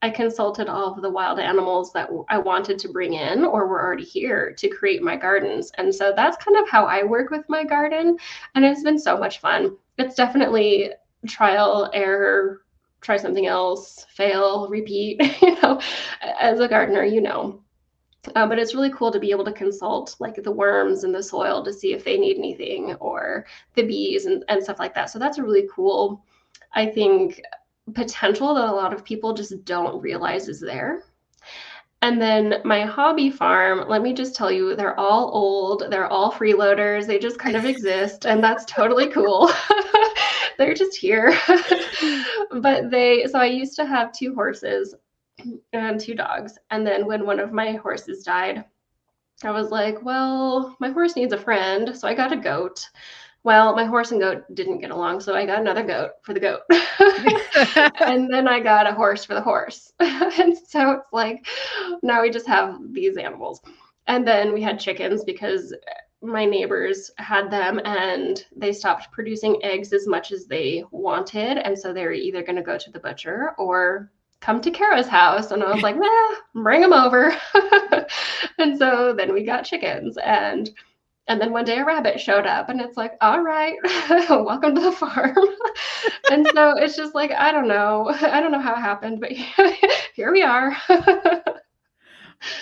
I consulted all of the wild animals that I wanted to bring in or were already here to create my gardens. And so that's kind of how I work with my garden. And it's been so much fun. It's definitely trial, error, try something else, fail, repeat, as a gardener, but it's really cool to be able to consult like the worms in the soil to see if they need anything, or the bees and stuff like that. So that's a really cool, I think, potential that a lot of people just don't realize is there. And then my hobby farm, let me just tell you, they're all old, they're all freeloaders, they just kind of exist, and that's totally cool. They're just here. So I used to have two horses and two dogs. And then when one of my horses died, I was like, well, my horse needs a friend. So I got a goat. Well, my horse and goat didn't get along, so I got another goat for the goat. And then I got a horse for the horse. And so it's like, now we just have these animals. And then we had chickens because my neighbors had them and they stopped producing eggs as much as they wanted. And so they were either going to go to the butcher or come to Kara's house. And I was like, bring them over. And so then we got chickens, and then one day a rabbit showed up, and it's like, all right, welcome to the farm. And so it's just like, I don't know how it happened, but here we are.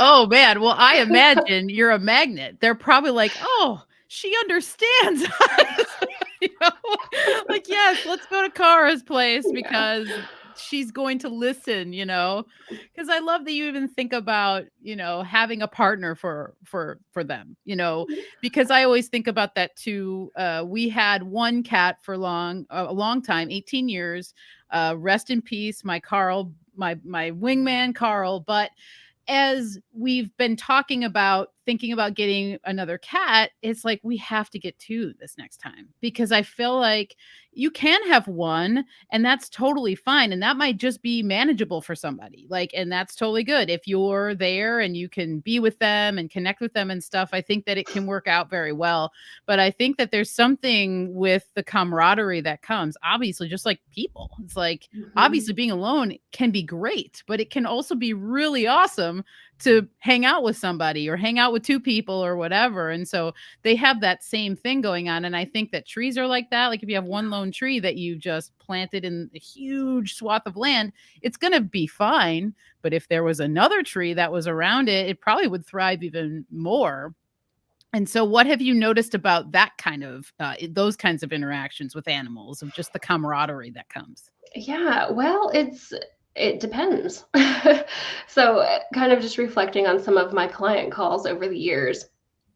Oh, man. Well, I imagine you're a magnet. They're probably like, "Oh, she understands us." You know? Like, "Yes, let's go to Kara's place Yeah. because she's going to listen," because I love that you even think about, having a partner for them, because I always think about that too. We had one cat for a long time, 18 years. Rest in peace, my Carl, my wingman Carl, but as we've been thinking about getting another cat, it's like we have to get two this next time because I feel like you can have one and that's totally fine. And that might just be manageable for somebody. Like, and that's totally good. If you're there and you can be with them and connect with them and stuff, I think that it can work out very well. But I think that there's something with the camaraderie that comes, obviously, just like people. It's like, Mhm. obviously being alone can be great, but it can also be really awesome to hang out with somebody or hang out with two people or whatever. And so they have that same thing going on. And I think that trees are like that. Like if you have one lone tree that you just planted in a huge swath of land, it's going to be fine. But if there was another tree that was around it, it probably would thrive even more. And so what have you noticed about that kind of those kinds of interactions with animals, of just the camaraderie that comes? Yeah, well, it depends. So, kind of just reflecting on some of my client calls over the years,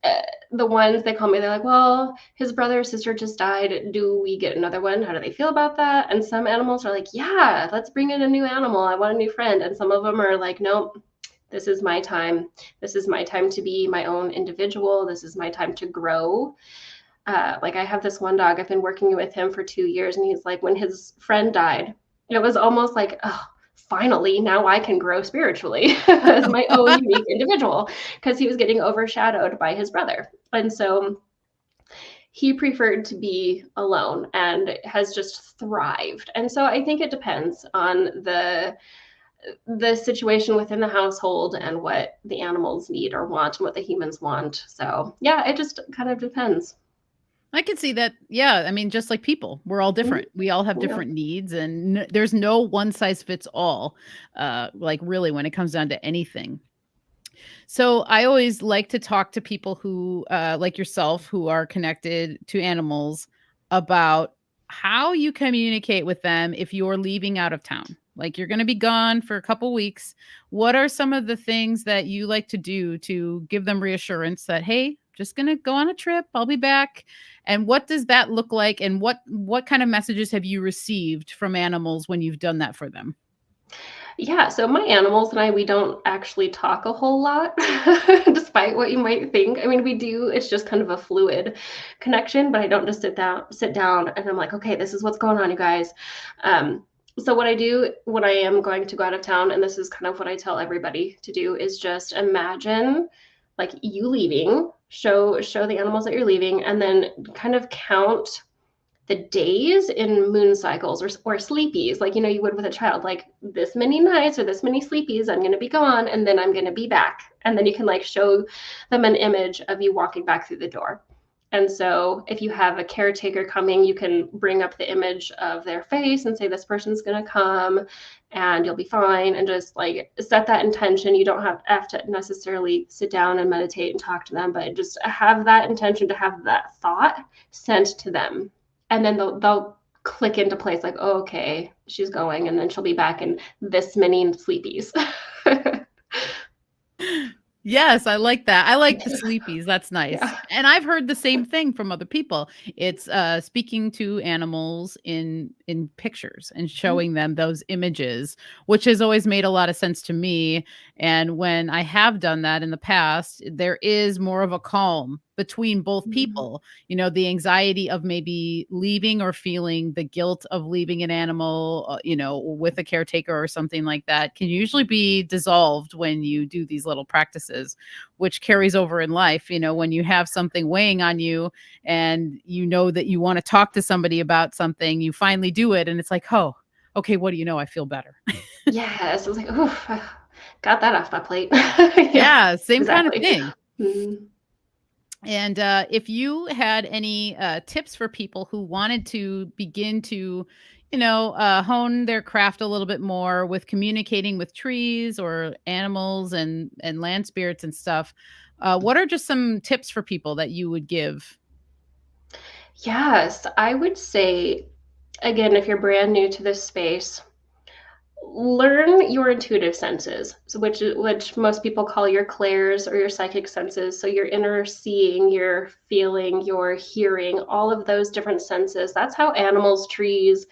uh, the ones they call me, they're like, "Well, his brother or sister just died. Do we get another one? How do they feel about that?" And some animals are like, "Yeah, let's bring in a new animal. I want a new friend." And some of them are like, "Nope, this is my time. This is my time to be my own individual. This is my time to grow." Like I have this one dog, I've been working with him for 2 years, and he's like, when his friend died, it was almost like, oh, finally, now I can grow spiritually as my own unique individual because he was getting overshadowed by his brother. And so he preferred to be alone and has just thrived. And so I think it depends on the situation within the household and what the animals need or want and what the humans want. So yeah, it just kind of depends. I can see that. Yeah. I mean, just like people, we're all Mhm. different. We all have Yeah. different needs, and there's no one size fits all, like really when it comes down to anything. So I always like to talk to people who, like yourself, who are connected to animals about how you communicate with them if you're leaving out of town. Like you're going to be gone for a couple weeks. What are some of the things that you like to do to give them reassurance that, hey, just going to go on a trip, I'll be back? And what does that look like? And what kind of messages have you received from animals when you've done that for them? Yeah, so my animals and I, we don't actually talk a whole lot, despite what you might think. I mean, we do, it's just kind of a fluid connection, but I don't just sit down and I'm like, okay, this is what's going on, you guys. So what I do when I am going to go out of town, and this is kind of what I tell everybody to do, is just imagine like you leaving, show the animals that you're leaving, and then kind of count the days in moon cycles or sleepies, like you would with a child, like this many nights or this many sleepies, I'm going to be gone and then I'm going to be back. And then you can like show them an image of you walking back through the door. And so if you have a caretaker coming, you can bring up the image of their face and say, this person's going to come and you'll be fine. And just like set that intention. You don't have to necessarily sit down and meditate and talk to them, but just have that intention, to have that thought sent to them, and then they'll click into place like, oh, okay, she's going and then she'll be back in this many sleepies. Yes, I like that. I like the sleepies, that's nice. Yeah. And I've heard the same thing from other people. It's, speaking to animals in pictures and showing them those images, which has always made a lot of sense to me, and when I have done that in the past, there is more of a calm between both Mhm. people. The anxiety of maybe leaving or feeling the guilt of leaving an animal, with a caretaker or something like that can usually be dissolved when you do these little practices, which carries over in life. When you have something weighing on you and you know that you want to talk to somebody about something, you finally do it. And it's like, oh, okay, what do you know? I feel better. Yes, I was like, oof, got that off my plate. Yeah, Yeah, same kind of exactly. thing. Mhm. And if you had any tips for people who wanted to begin to hone their craft a little bit more with communicating with trees or animals and land spirits and stuff. What are just some tips for people that you would give? Yes, I would say, again, if you're brand new to this space, learn your intuitive senses, so which most people call your clairs or your psychic senses. So your inner seeing, your feeling, your hearing, all of those different senses. That's how animals, trees,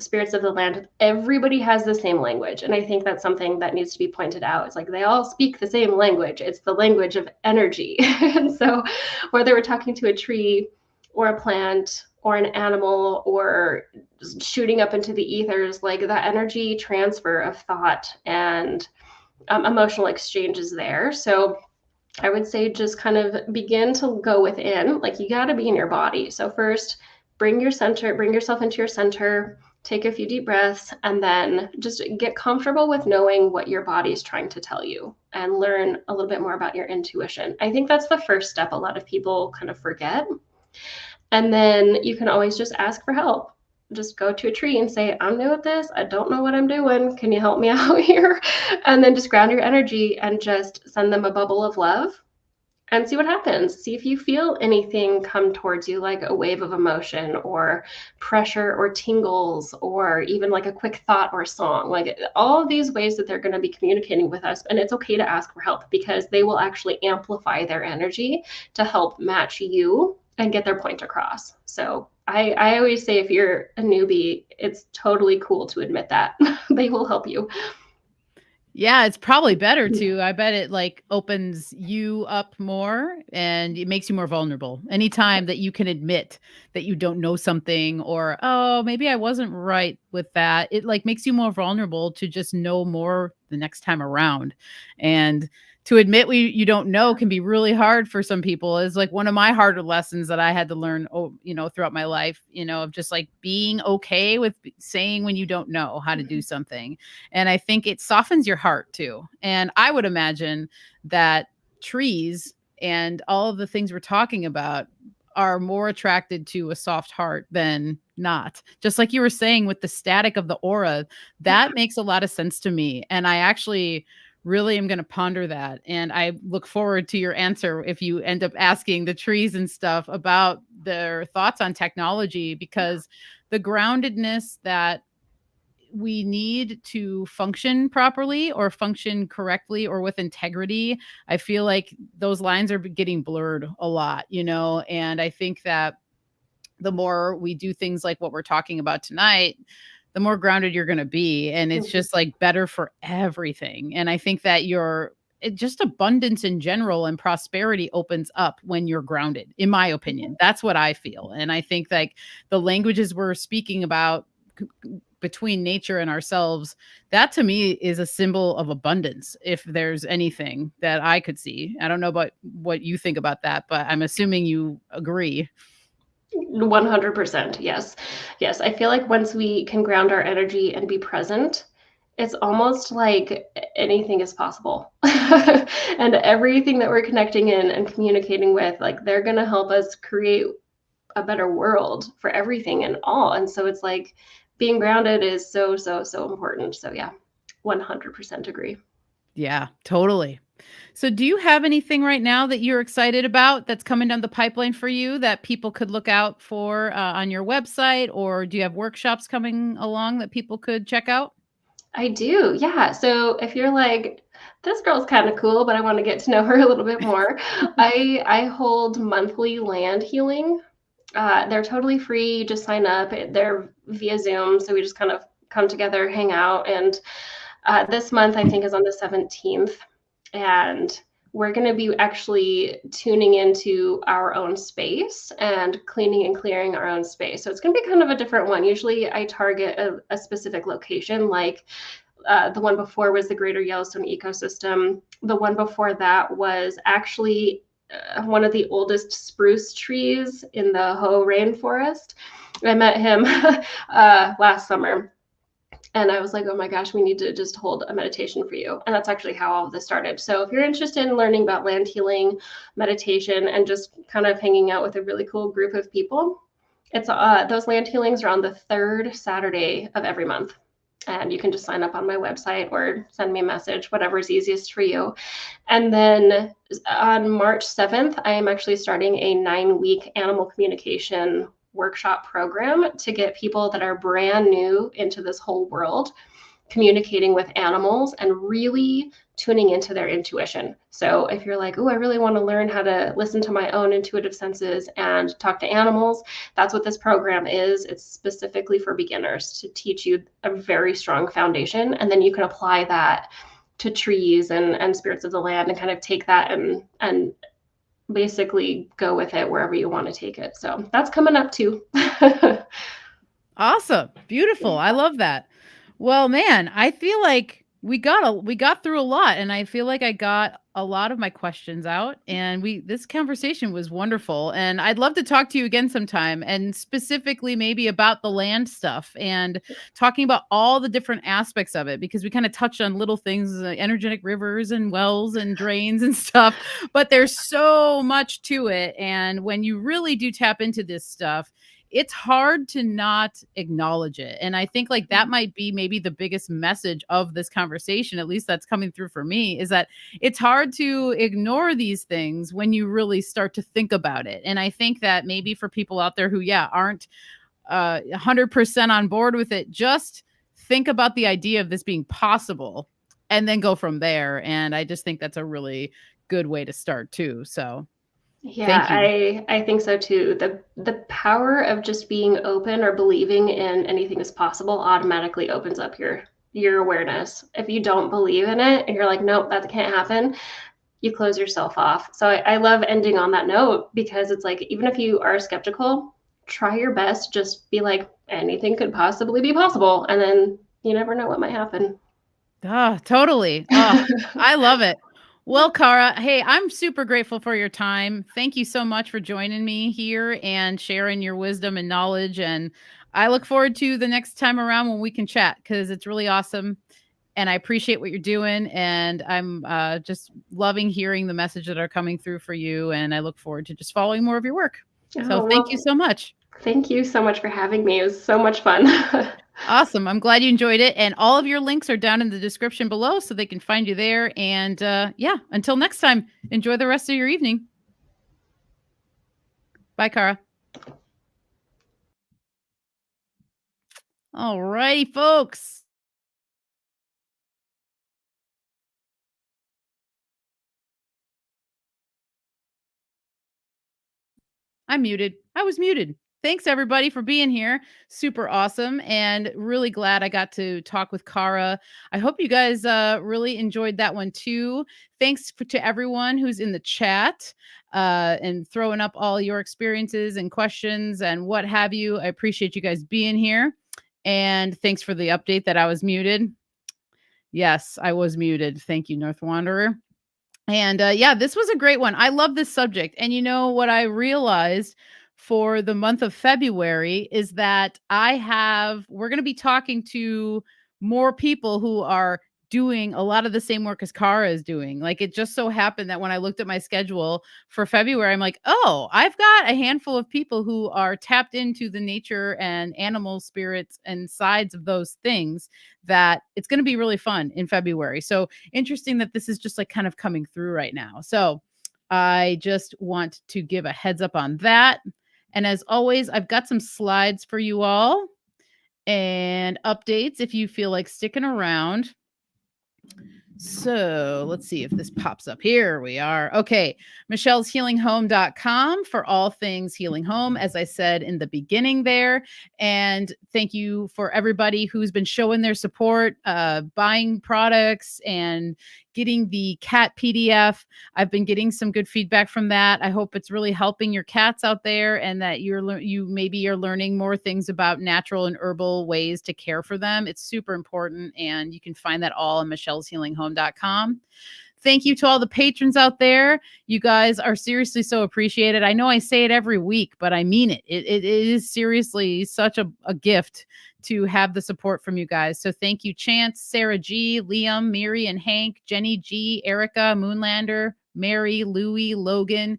spirits of the land, everybody has the same language. And I think that's something that needs to be pointed out. It's like they all speak the same language. It's the language of energy. And so whether we're talking to a tree or a plant or an animal or shooting up into the ethers, like that energy transfer of thought and emotional exchange is there. So I would say just kind of begin to go within, like you got to be in your body. So first, bring yourself into your center, take a few deep breaths, and then just get comfortable with knowing what your body is trying to tell you and learn a little bit more about your intuition. I think that's the first step a lot of people kind of forget. And then you can always just ask for help. Just go to a tree and say, I'm new at this. I don't know what I'm doing. Can you help me out here? And then just ground your energy and just send them a bubble of love and see what happens. See if you feel anything come towards you, like a wave of emotion or pressure or tingles, or even like a quick thought or song, like all of these ways that they're going to be communicating with us. And it's okay to ask for help because they will actually amplify their energy to help match you and get their point across. So I always say if you're a newbie, it's totally cool to admit that. They will help you. Yeah, it's probably better to. I bet it like opens you up more and it makes you more vulnerable. Anytime that you can admit that you don't know something or, oh, maybe I wasn't right with that, it like makes you more vulnerable to just know more the next time around. And to admit you don't know can be really hard for some people. Is like one of my harder lessons that I had to learn, throughout my life, of just like being okay with saying when you don't know how to do something. And I think it softens your heart too. And I would imagine that trees and all of the things we're talking about are more attracted to a soft heart than not. Just like you were saying with the static of the aura, that makes a lot of sense to me. And I actually really am going to ponder that. And I look forward to your answer if you end up asking the trees and stuff about their thoughts on technology, because the groundedness that we need to function properly or function correctly or with integrity, I feel like those lines are getting blurred a lot, and I think that the more we do things like what we're talking about tonight, the more grounded you're going to be. And it's Mhm. just like better for everything. And I think that just abundance in general and prosperity opens up when you're grounded, in my opinion. That's what I feel. And I think like the languages we're speaking about between nature and ourselves, that to me is a symbol of abundance. If there's anything that I could see, I don't know about what you think about that, but I'm assuming you agree. 100%. Yes. Yes. I feel like once we can ground our energy and be present, it's almost like anything is possible. And everything that we're connecting in and communicating with, like they're going to help us create a better world for everything and all. And so it's like being grounded is so, so, so important. So yeah, 100% agree. Yeah, totally. So do you have anything right now that you're excited about that's coming down the pipeline for you that people could look out for on your website, or do you have workshops coming along that people could check out? I do. Yeah. So if you're like, this girl's kind of cool, but I want to get to know her a little bit more, I hold monthly land healing. They're totally free. You just sign up. They're via Zoom, so we just kind of come together, hang out, and this month I think is on the 17th, and we're going to be actually tuning into our own space and cleaning and clearing our own space. So it's going to be kind of a different one. Usually I target a specific location, like the one before was the Greater Yellowstone ecosystem. The one before that was actually one of the oldest spruce trees in the Hoh rainforest. I met him last summer. And I was like, oh my gosh, we need to just hold a meditation for you. And that's actually how all of this started. So if you're interested in learning about land healing, meditation, and just kind of hanging out with a really cool group of people, It's those land healings are on the third Saturday of every month. And you can just sign up on my website or send me a message, whatever's easiest for you. And then on March 7th, I am actually starting a 9-week animal communication workshop program to get people that are brand new into this whole world communicating with animals and really tuning into their intuition. So if you're like, oh, I really want to learn how to listen to my own intuitive senses and talk to animals, that's what this program is. It's specifically for beginners to teach you a very strong foundation. And then you can apply that to trees and spirits of the land and kind of take that and basically go with it wherever you want to take it. So that's coming up too. Awesome. Beautiful. I love that. Well, man, I feel like we got through a lot, and I feel like I got a lot of my questions out, and this conversation was wonderful, and I'd love to talk to you again sometime, and specifically maybe about the land stuff and talking about all the different aspects of it, because we kind of touched on little things like energetic rivers and wells and drains and stuff, but there's so much to it, and when you really do tap into this stuff, it's hard to not acknowledge it. And I think like that might be maybe the biggest message of this conversation, at least that's coming through for me, is that it's hard to ignore these things when you really start to think about it. And I think that maybe for people out there who, aren't 100% on board with it, just think about the idea of this being possible and then go from there. And I just think that's a really good way to start too. So Yeah, thank you. I think so too. The power of just being open or believing in anything is possible automatically opens up your awareness. If you don't believe in it and you're like, nope, that can't happen, you close yourself off. So I love ending on that note because it's like even if you are skeptical, try your best. Just be like, anything could possibly be possible, and then you never know what might happen. Totally. I love it. Well, Cara, hey, I'm super grateful for your time. Thank you so much for joining me here and sharing your wisdom and knowledge. And I look forward to the next time around when we can chat because it's really awesome. And I appreciate what you're doing. And I'm just loving hearing the message that are coming through for you. And I look forward to just following more of your work. So Oh, thank you well, so much. thank you so much for having me. It was so much fun. Awesome. I'm glad you enjoyed it. And all of your links are down in the description below so they can find you there. And until next time, enjoy the rest of your evening. Bye, Cara. All righty, folks. I'm muted. I was muted. Thanks everybody for being here. Super awesome and really glad I got to talk with Cara. I hope you guys really enjoyed that one too. Thanks to everyone who's in the chat and throwing up all your experiences and questions and what have you. I appreciate you guys being here. And thanks for the update that I was muted. Yes, I was muted. Thank you, North Wanderer. And this was a great one. I love this subject. And you know what I realized for the month of February is that we're going to be talking to more people who are doing a lot of the same work as Cara is doing. Like it just so happened that when I looked at my schedule for February, I'm like, oh, I've got a handful of people who are tapped into the nature and animal spirits and sides of those things that it's going to be really fun in February. So interesting that this is just like kind of coming through right now. So I just want to give a heads up on that. And as always, I've got some slides for you all and updates if you feel like sticking around. So let's see if this pops up. Here we are. Okay. michelleshealinghome.com for all things healing home, as I said in the beginning there. And thank you for everybody who's been showing their support, buying products and getting the cat PDF. I've been getting some good feedback from that. I hope it's really helping your cats out there and that you maybe are learning more things about natural and herbal ways to care for them. It's super important. And you can find that all on michelleshealinghome.com. Thank you to all the patrons out there. You guys are seriously so appreciated. I know I say it every week, but I mean it. It is seriously such a gift to have the support from you guys. So thank you, Chance, Sarah G, Liam, Miri and Hank, Jenny G, Erica, Moonlander, Mary, Louie, Logan,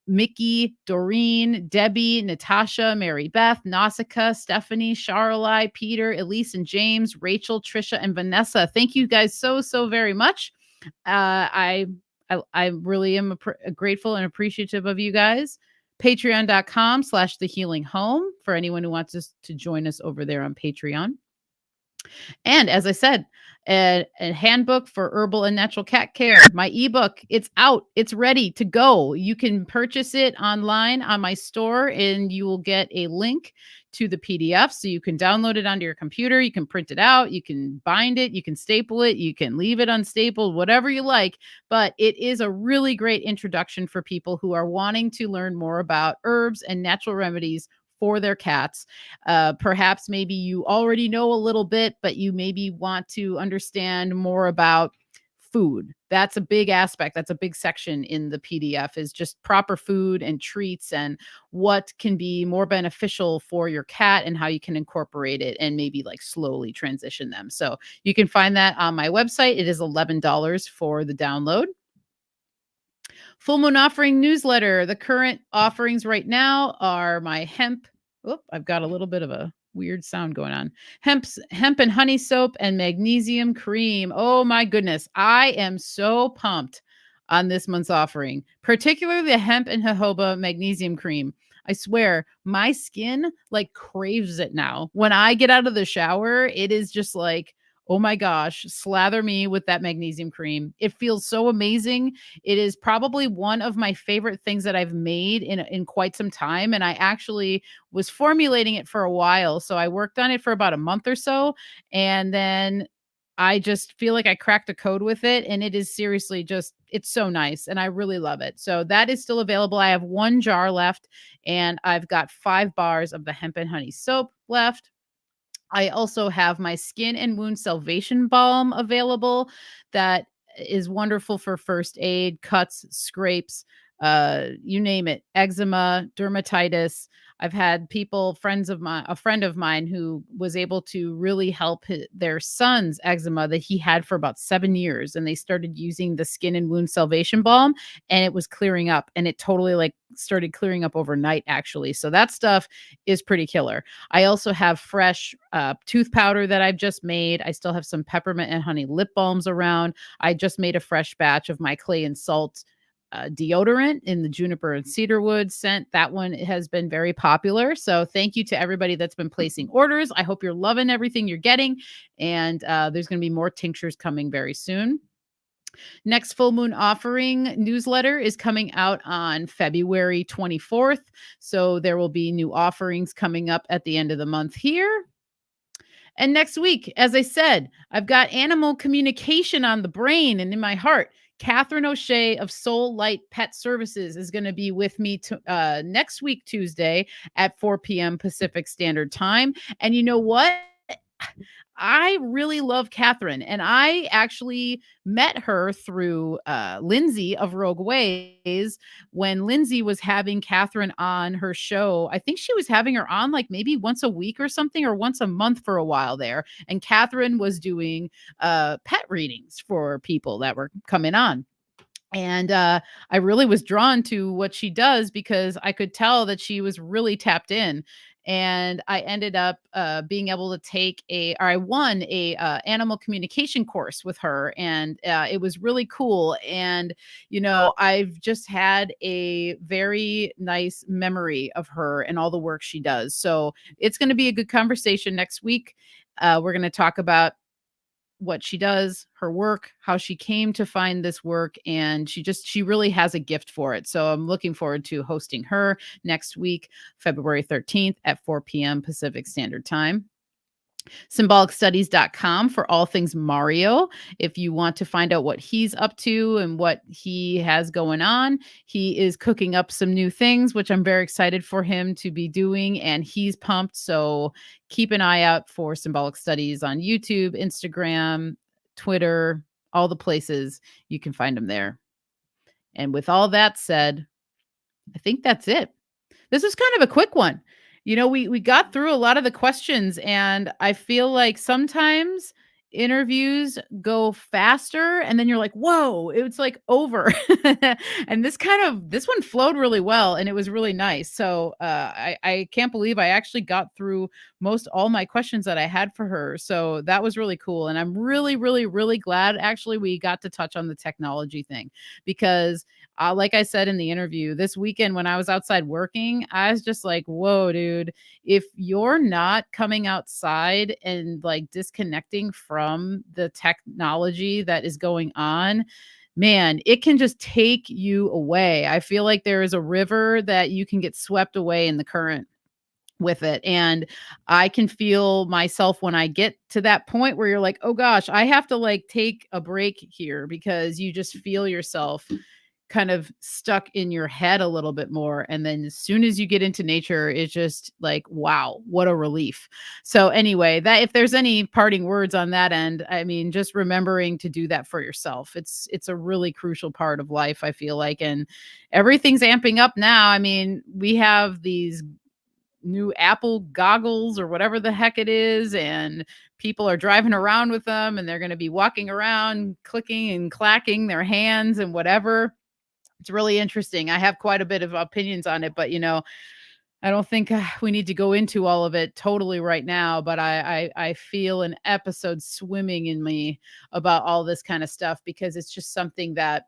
Mickey, Doreen, Debbie, Natasha, Mary Beth, Nausicaa, Stephanie, Charlai, Peter, Elise and James, Rachel, Trisha, and Vanessa. Thank you guys so very much. I really am grateful and appreciative of you guys. Patreon.com/the healing home for anyone who wants us to join us over there on Patreon. And as I said, a handbook for herbal and natural cat care, my ebook, it's out, it's ready to go. You can purchase it online on my store, and you will get a link to the PDF. So you can download it onto your computer, you can print it out, you can bind it, you can staple it, you can leave it unstapled, whatever you like. But it is a really great introduction for people who are wanting to learn more about herbs and natural remedies for their cats. Perhaps maybe you already know a little bit, but you maybe want to understand more about food. That's a big aspect. That's a big section in the PDF, is just proper food and treats and what can be more beneficial for your cat and how you can incorporate it and maybe like slowly transition them. So you can find that on my website. It is $11 for the download. Full Moon Offering newsletter. The current offerings right now are my hemp. Oh, I've got a little bit of a weird sound going on. Hemp and honey soap and magnesium cream. Oh my goodness. I am so pumped on this month's offering, particularly the hemp and jojoba magnesium cream. I swear my skin like craves it now. When I get out of the shower, it is just like, oh my gosh, slather me with that magnesium cream. It feels so amazing. It is probably one of my favorite things that I've made in quite some time. And I actually was formulating it for a while. So I worked on it for about a month or so. And then I just feel like I cracked a code with it. And it is seriously just, it's so nice. And I really love it. So that is still available. I have 1 jar left, and I've got 5 bars of the hemp and honey soap left. I also have my skin and wound salvation balm available that is wonderful for first aid, cuts, scrapes, you name it, eczema, dermatitis. I've had a friend of mine who was able to really help their son's eczema that he had for about 7 years. And they started using the skin and wound salvation balm, and it was clearing up, and it totally like started clearing up overnight actually. So that stuff is pretty killer. I also have fresh tooth powder that I've just made. I still have some peppermint and honey lip balms around. I just made a fresh batch of my clay and salt deodorant in the juniper and cedar wood scent. That one has been very popular. So thank you to everybody that's been placing orders. I hope you're loving everything you're getting. And there's going to be more tinctures coming very soon. Next full moon offering newsletter is coming out on February 24th. So there will be new offerings coming up at the end of the month here. And next week, as I said, I've got animal communication on the brain and in my heart. Catherine O'Shea of Soul Light Pet Services is going to be with me next week, Tuesday at 4 p.m. Pacific Standard Time. And you know what? I really love Catherine, and I actually met her through Lindsay of Rogue Ways when Lindsay was having Catherine on her show. I think she was having her on like maybe once a week or something, or once a month for a while there. And Catherine was doing pet readings for people that were coming on. And I really was drawn to what she does because I could tell that she was really tapped in. And I ended up being able to I won a animal communication course with her, and it was really cool. And you know, I've just had a very nice memory of her and all the work she does. So it's going to be a good conversation next week. We're going to talk about what she does, her work, how she came to find this work, and she really has a gift for it. So I'm looking forward to hosting her next week, February 13th at 4 p.m. Pacific Standard Time. Symbolicstudies.com for all things Mario. If you want to find out what he's up to and what he has going on, he is cooking up some new things, which I'm very excited for him to be doing, and he's pumped. So keep an eye out for Symbolic Studies on YouTube, Instagram, Twitter, all the places you can find him there. And with all that said, I think that's it. This was kind of a quick one. You know, we got through a lot of the questions, and I feel like sometimes interviews go faster and then you're like, whoa, it's like over. And this one flowed really well and it was really nice. So I can't believe I actually got through most all my questions that I had for her. So that was really cool. And I'm really, really, really glad actually we got to touch on the technology thing because like I said in the interview, this weekend when I was outside working, I was just like, whoa, dude, if you're not coming outside and like disconnecting from the technology that is going on, man, it can just take you away. I feel like there is a river that you can get swept away in the current with it. And I can feel myself when I get to that point where you're like, oh gosh, I have to like take a break here because you just feel yourself kind of stuck in your head a little bit more. And then as soon as you get into nature, it's just like, wow, what a relief. So anyway, that if there's any parting words on that end, I mean, just remembering to do that for yourself. It's a really crucial part of life, I feel like. And everything's amping up now. I mean, we have these new Apple goggles or whatever the heck it is, and people are driving around with them and they're going to be walking around clicking and clacking their hands and whatever. It's really interesting. I have quite a bit of opinions on it, but I don't think we need to go into all of it totally right now. But I feel an episode swimming in me about all this kind of stuff because it's just something that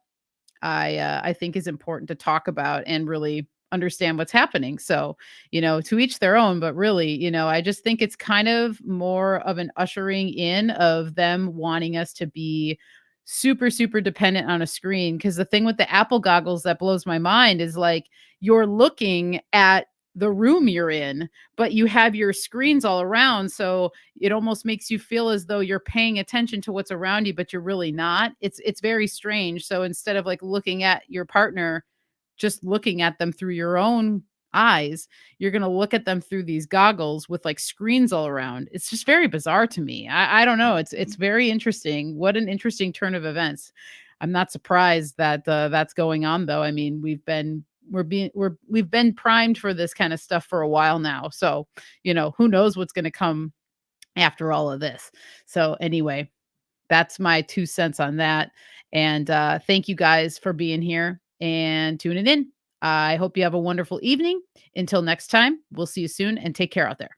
I think is important to talk about and really understand what's happening. So, to each their own, but really, I just think it's kind of more of an ushering in of them wanting us to be super, super dependent on a screen. Cause the thing with the Apple goggles that blows my mind is like you're looking at the room you're in, but you have your screens all around. So it almost makes you feel as though you're paying attention to what's around you, but you're really not. It's very strange. So instead of like looking at your partner, just looking at them through your own eyes, you're going to look at them through these goggles with like screens all around. It's just very bizarre to me. I don't know. It's very interesting. What an interesting turn of events. I'm not surprised that that's going on though. I mean, we've been primed for this kind of stuff for a while now. So, who knows what's going to come after all of this. So anyway, that's my 2 cents on that. And thank you guys for being here and tuning in. I hope you have a wonderful evening. Until next time, we'll see you soon and take care out there.